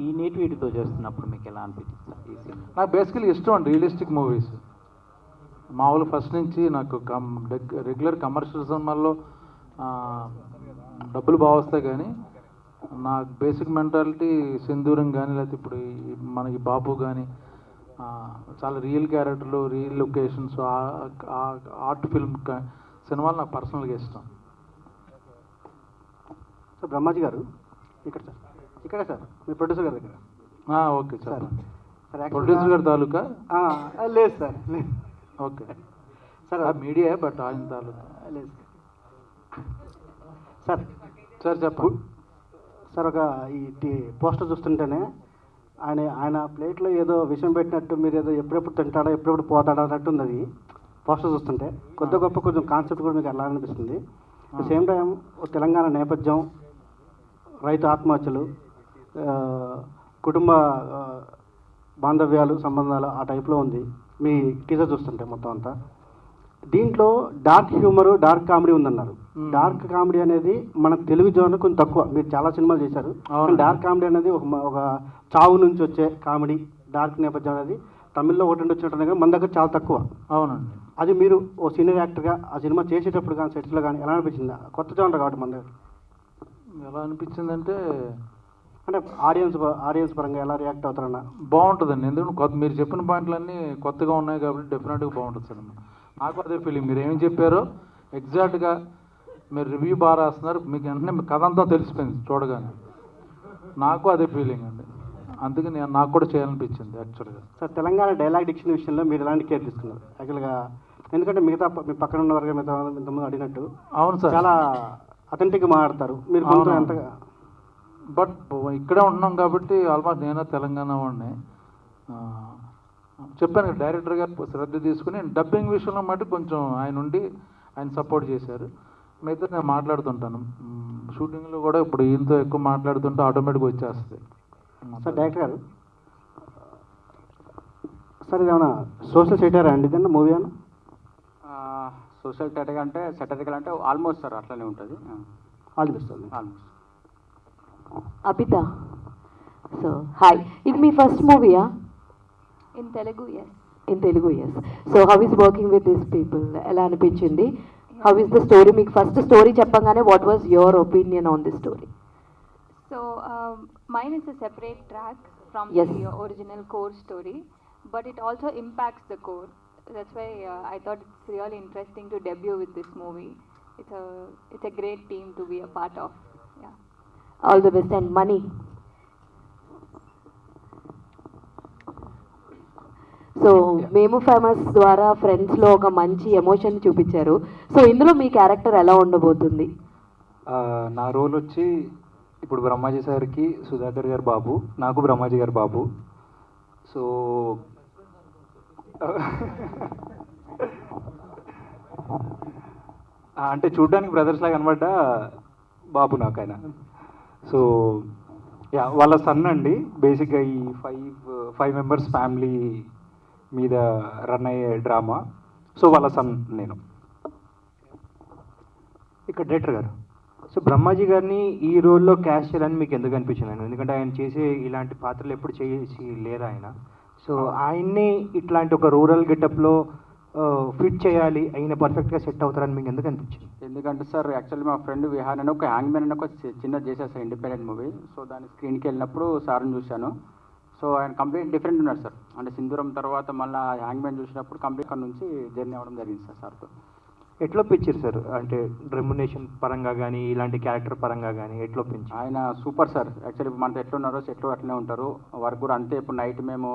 ఈ నేటివిటీతో చేస్తున్నప్పుడు మీకు ఎలా అనిపించింది సార్ ఈ సినిమా?
నాకు బేసికలీ ఇష్టం అండి రియలిస్టిక్ మూవీస్. మామూలు ఫస్ట్ నుంచి నాకు రెగ్యులర్ కమర్షియల్ సినిమాల్లో డబ్బులు బాగా వస్తాయి, కానీ నాకు బేసిక్ మెంటాలిటీ సింధూరం కానీ, లేకపోతే ఇప్పుడు మనకి బాబు కానీ చాలా రియల్ క్యారెక్టర్లు, రియల్ లొకేషన్స్, ఆర్ట్ ఫిల్మ్ సినిమాలు నాకు పర్సనల్గా ఇష్టం.
సార్ బ్రహ్మాజీ గారు ఇక్కడ సార్ మీ ప్రొడ్యూసర్ గారి దగ్గర.
ఓకే సార్, ప్రొడ్యూసర్ గారి తాలూకా?
లేదు sir,
okay sir, media but ఆయన తాలూకా
లేదు సార్.
సార్ చెప్పండి
సార్. ఒక ఈ పోస్టర్ చూస్తుంటేనే ఆయన ప్లేట్లో ఏదో విషయం పెట్టినట్టు, మీరు ఏదో ఎప్పుడెప్పుడు తింటాడా ఎప్పుడెప్పుడు పోతాడా అన్నట్టు ఉంది అది పోస్టర్ చూస్తుంటే. కొద్ది గొప్ప కొంచెం కాన్సెప్ట్ కూడా మీకు ఎలా అనిపిస్తుంది? అట్ సేమ్ టైం తెలంగాణ నేపథ్యం, రైతు ఆత్మహత్యలు, కుటుంబ బాంధవ్యాలు, సంబంధాలు ఆ టైప్లో ఉంది మీ టీజర్ చూస్తుంటే మొత్తం అంతా. దీంట్లో డార్క్ హ్యూమరు, డార్క్ కామెడీ ఉందన్నారు. డార్క్ కామెడీ అనేది మన తెలుగు జోన్ కొంచెం తక్కువ. మీరు చాలా సినిమాలు చేశారు, డార్క్ కామెడీ అనేది ఒక చావు నుంచి వచ్చే కామెడీ, డార్క్ నేపథ్యం అనేది తమిళ్లో 1-2 వచ్చినట్టు కానీ మన దగ్గర చాలా తక్కువ.
అవునండి.
అది మీరు ఓ సీనియర్ యాక్టర్గా ఆ సినిమా చేసేటప్పుడు కానీ సెట్స్లో కానీ ఎలా అనిపించింది? కొత్త జోనర్ కాబట్టి మన దగ్గర
ఎలా అనిపించిందంటే,
అంటే ఆడియన్స్ పరంగా ఎలా రియాక్ట్ అవుతారన్న
బాగుంటుందండి. ఎందుకంటే మీరు చెప్పిన పాయింట్లన్నీ కొత్తగా ఉన్నాయి కాబట్టి డెఫినెట్గా బాగుంటుంది సినిమా. నాకు అదే ఫీలింగ్. మీరు ఏం చెప్పారో ఎగ్జాక్ట్గా మీరు రివ్యూ బాగా రాస్తున్నారు, మీకు వెంటనే మీ కథ అంతా తెలిసిపోయింది చూడగానే. నాకు అదే ఫీలింగ్ అండి, అందుకే నాకు కూడా చేయాలనిపించింది యాక్చువల్గా.
సార్ తెలంగాణ డైలాగ్ డిక్షన్ విషయంలో మీరు ఎలాంటి కేర్ తీసుకున్నారు యాక్చువల్గా? ఎందుకంటే మీ పక్కన ఉన్న వారికి ఇంతకుముందు అడిగినట్టు
అవును సార్,
చాలా అథెంటిక్గా మాట్లాడతారు మీరు కొంచెం ఎంతగా.
బట్ ఇక్కడే ఉంటున్నాం కాబట్టి ఆల్మోస్ట్ నేను తెలంగాణ వాడిని. చెప్పాను డైరెక్టర్ గారు శ్రద్ధ తీసుకుని డబ్బింగ్ విషయంలో మటు కొంచెం ఆయన సపోర్ట్ చేశారు. మిగతా నేను మాట్లాడుతుంటాను షూటింగ్లో కూడా. ఇప్పుడు ఈయనతో ఎక్కువ మాట్లాడుతుంటే ఆటోమేటిక్గా వచ్చేస్తుంది.
సార్ డైరెక్టర్ గారు, సార్ ఇది ఏమన్నా సోషల్ సెటైరా అండి ఇదన్నా మూవీ అన్న?
సోషల్ సెటరికల్ అంటే ఆల్మోస్ట్ సార్ అట్లనే ఉంటుంది.
ఆల్మోస్ట్.
అబిత, సో హాయ్, ఇది మీ first మూవీయా?
In Telugu, yes.
In Telugu, yes. So how is working with these people? ఎలా అనిపించింది? How is the story? మీకు ఫస్ట్ స్టోరీ చెప్పగానే what was your opinion on this story?
So mine is a separate track from
Yes.
the original core story, but it also impacts the core. That's why I thought it's really interesting to debut with this movie. it's a great team to be a part of. Yeah.
All the best. And money, so మేము famous ద్వారా ఫ్రెండ్స్లో ఒక మంచి emotion చూపించారు. So ఇందులో మీ character ఎలా ఉండబోతుంది?
నా రోల్ వచ్చి ఇప్పుడు బ్రహ్మాజీ సార్కి సుధాకర్ గారు బాబు, నాకు బ్రహ్మాజీ గారు బాబు. సో అంటే చూడ్డానికి బ్రదర్స్ లాగా కనబడ్డా బాబు నాకు ఆయన. సో యా, వాళ్ళ సన్ అండి. బేసిక్గా ఈ ఫైవ్ మెంబర్స్ ఫ్యామిలీ మీద రన్ అయ్యే డ్రామా. సో వాళ్ళ సన్ నేను.
ఇక్కడ డైరెక్టర్ గారు, సో బ్రహ్మాజీ గారిని ఈ రోల్లో క్యాస్ట్ చేయాలని మీకు ఎందుకు అనిపించింది? ఎందుకంటే ఆయన చేసే ఇలాంటి పాత్రలు ఎప్పుడు చేసి లేరు ఆయన. సో ఆయన్ని ఇట్లాంటి ఒక రూరల్ గెటప్లో ఫిట్ చేయాలి, ఆయన పర్ఫెక్ట్గా సెట్ అవుతారని మీకు ఎందుకు అనిపించింది?
ఎందుకంటే సార్ యాక్చువల్లీ మా ఫ్రెండ్ విహాన్ అని ఒక హ్యాంగ్మ్యాన్ అని ఒక చిన్నది చేశారు సార్, ఇండిపెండెంట్ మూవీ. సో దాని స్క్రీన్కి వెళ్ళినప్పుడు సార్ని చూశాను. సో ఆయన కంప్లీట్ డిఫరెంట్ ఉన్నాడు సార్. అంటే సింధూరం తర్వాత మళ్ళీ హ్యాంగ్మ్యాన్ చూసినప్పుడు కంప్లీట్ అక్కడ నుంచి జర్నీ అవ్వడం జరిగింది సార్ సార్తో.
ఎట్లా ఒప్పించారు సార్? అంటే రెమ్యునేషన్ పరంగా కానీ ఇలాంటి క్యారెక్టర్ పరంగా కానీ ఎట్లా ఒప్పించారు?
ఆయన సూపర్ సార్. యాక్చువల్లీ మనతో ఎట్లున్నారో సెట్లో అట్లనే ఉంటారు. వర్క్ కూడా అంతే. ఇప్పుడు నైట్ మేము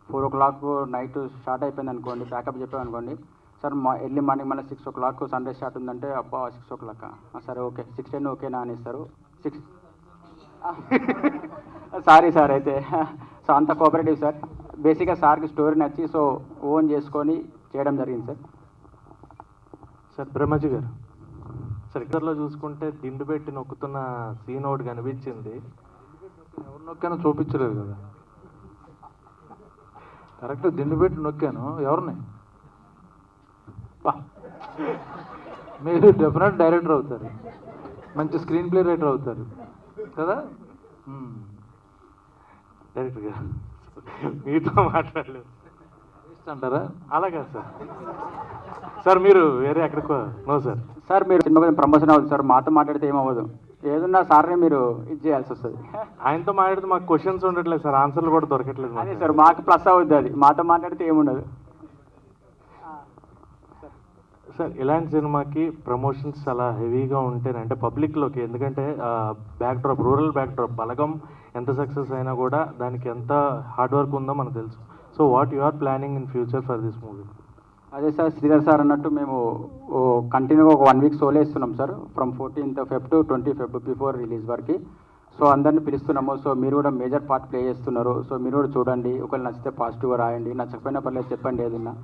4 o'clock నైట్ స్టార్ట్ అయిపోయింది అనుకోండి, ప్యాకప్ చెప్పాము అనుకోండి, సార్ ఎర్లీ మార్నింగ్ మళ్ళీ 6 o'clock సన్ రైజ్ స్టార్ట్ ఉందంటే అబ్బా 6 o'clock సరే ఓకే 6:10 ఓకేనా అని ఇస్తారు. 6 సారీ సార్ అయితే. సో అంత కోఆపరేటివ్ సార్. బేసిక్గా సార్కి స్టోరీ నచ్చి సో ఓన్ చేసుకొని చేయడం జరిగింది సార్.
సార్ బ్రహ్మాజీ గారు, సార్ ఇక్కడలో చూసుకుంటే దిండు పెట్టి నొక్కుతున్న సీన్ ఒకటి కనిపించింది.
ఎవరు నొక్కానో చూపించలేదు కదా. కరెక్ట్ దిండు పెట్టి నొక్కాను. ఎవరిని? మీరు డెఫినెట్ డైరెక్టర్ అవుతారు, మంచి స్క్రీన్ ప్లే రైటర్ అవుతారు కదా.
డైరెక్టర్ గారు మీతో మాట్లాడలేదు
అంటారా?
అలాగా సార్. సార్ మీరు వేరే ఎక్కడికో నో సార్.
సార్ మీరు సినిమా గురించి ప్రమోషన్ అవ్వదు సార్, మాతో మాట్లాడితే ఏమవ్వదు. ఏదన్నా సార్ని మీరు ఇది చేయాల్సి వస్తుంది.
ఆయనతో మాట్లాడితే మాకు క్వశ్చన్స్ ఉండట్లేదు సార్, ఆన్సర్లు కూడా దొరకట్లేదు.
అదే సార్ మాకు ప్లస్ అవుద్ది అది, మాతో మాట్లాడితే ఏముండదు
సార్. ఇలాంటి సినిమాకి ప్రమోషన్స్ చాలా హెవీగా ఉంటేనంటే పబ్లిక్లోకి, ఎందుకంటే బ్యాక్డ్రాప్ రూరల్ బ్యాక్డ్రాప్ బలగం ఎంత సక్సెస్ అయినా కూడా దానికి ఎంత హార్డ్ వర్క్ ఉందో మనకు తెలుసు. So what you are planning in future for this movie?
అదే సార్ శ్రీధర్ సార్ అన్నట్టు మేము కంటిన్యూగా ఒక 1 week సోలో ఇస్తున్నాం sir. From 14th Feb to 20 Feb before release వరకు. సో అందరిని పిలుస్తున్నాము. సో మీరు కూడా మేజర్ పార్ట్ ప్లే చేస్తున్నారు. సో మీరు కూడా చూడండి, ఒకవేళ నచ్చితే పాజిటివ్గా రాయండి, నచ్చకపోయినా పర్లేదు చెప్పండి ఏదన్నా,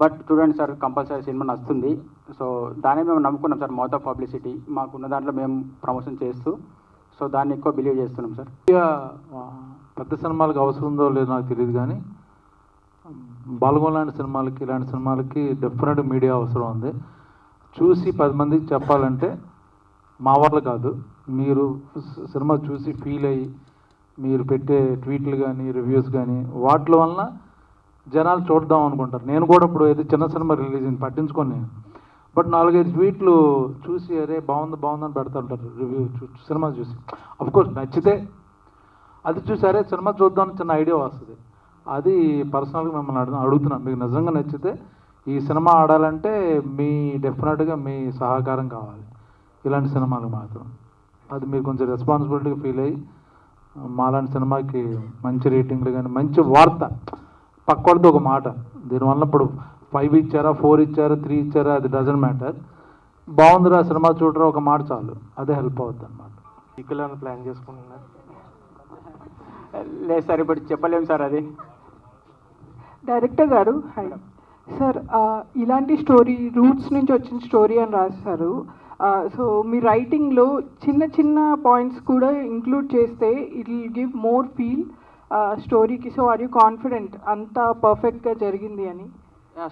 బట్ చూడండి సార్ కంపల్సరీ సినిమా నచ్చుతుంది. సో దాన్ని మేము నమ్ముకున్నాం సార్. మౌత్ ఆఫ్ పబ్లిసిటీ మాకున్న దాంట్లో మేము ప్రమోషన్ చేస్తూ సో దాన్ని ఎక్కువ బిలీవ్ చేస్తున్నాం సార్.
పెద్ద సినిమాలకు అవసరం ఉందో లేదో నాకు తెలియదు, కానీ బలగం లాంటి సినిమాలకి ఇలాంటి సినిమాలకి డెఫినెట్ మీడియా అవసరం ఉంది. చూసి 10 మందికి చెప్పాలంటే మా వాళ్ళు కాదు, మీరు సినిమా చూసి ఫీల్ అయ్యి మీరు పెట్టే ట్వీట్లు కానీ రివ్యూస్ కానీ వాటి వలన జనాలు చూద్దాం అనుకుంటారు. నేను కూడా ఇప్పుడు ఏదో చిన్న సినిమా రిలీజ్ అయింది పట్టించుకోను నేను, బట్ 4-5 ట్వీట్లు చూసి అరే బాగుందని పెడతాంటారు రివ్యూ సినిమా చూసి. అఫ్కోర్స్ నచ్చితే అది చూసి అరే సినిమా చూద్దామని చిన్న ఐడియా వస్తుంది. అది పర్సనల్గా మిమ్మల్ని అడుగుతున్నాను, మీకు నిజంగా నచ్చితే ఈ సినిమా ఆడాలంటే మీ డెఫినెట్గా మీ సహకారం కావాలి ఇలాంటి సినిమాలకు మాత్రం. అది మీరు కొంచెం రెస్పాన్సిబిలిటీగా ఫీల్ అయ్యి మాలాంటి సినిమాకి మంచి రేటింగ్లు కానీ మంచి వార్త పక్కడితో ఒక మాట, దీనివల్ల ఇప్పుడు 5 ఇచ్చారా 4 ఇచ్చారా 3 ఇచ్చారా అది డజంట్ మ్యాటర్, బాగుందిరా సినిమా చూడరా ఒక మాట చాలు, అదే హెల్ప్ అవుతుంది అన్నమాట.
ఈక్వల్ ప్లాన్ చేసుకుంటున్నారు?
లేదు సార్ ఇప్పుడు చెప్పలేము సార్ అది.
డైరెక్టర్ గారు హాయ్ సార్, ఇలాంటి స్టోరీ రూట్స్ నుంచి వచ్చిన స్టోరీ అని రాస్తారు. సో మీ రైటింగ్లో చిన్న పాయింట్స్ కూడా ఇంక్లూడ్ చేస్తే it will give more feel స్టోరీకి. సో ఆర్ యూ కాన్ఫిడెంట్ అంతా పర్ఫెక్ట్గా జరిగింది అని?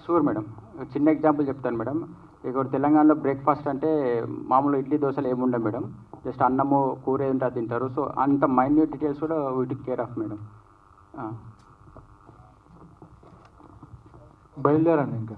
Sure madam. చిన్న ఎగ్జాంపుల్ చెప్తాను మేడం. ఇక్కడ తెలంగాణలో బ్రేక్ఫాస్ట్ అంటే మామూలు ఇడ్లీ దోశలు ఏముండవు మేడం, జస్ట్ అన్నము కూర ఏదంటే అది తింటారు. సో అంత మైన్యూట్ డీటెయిల్స్ కూడా వీ కేర్ ఆఫ్ మేడం.
బయలుదేరండి ఇంకా.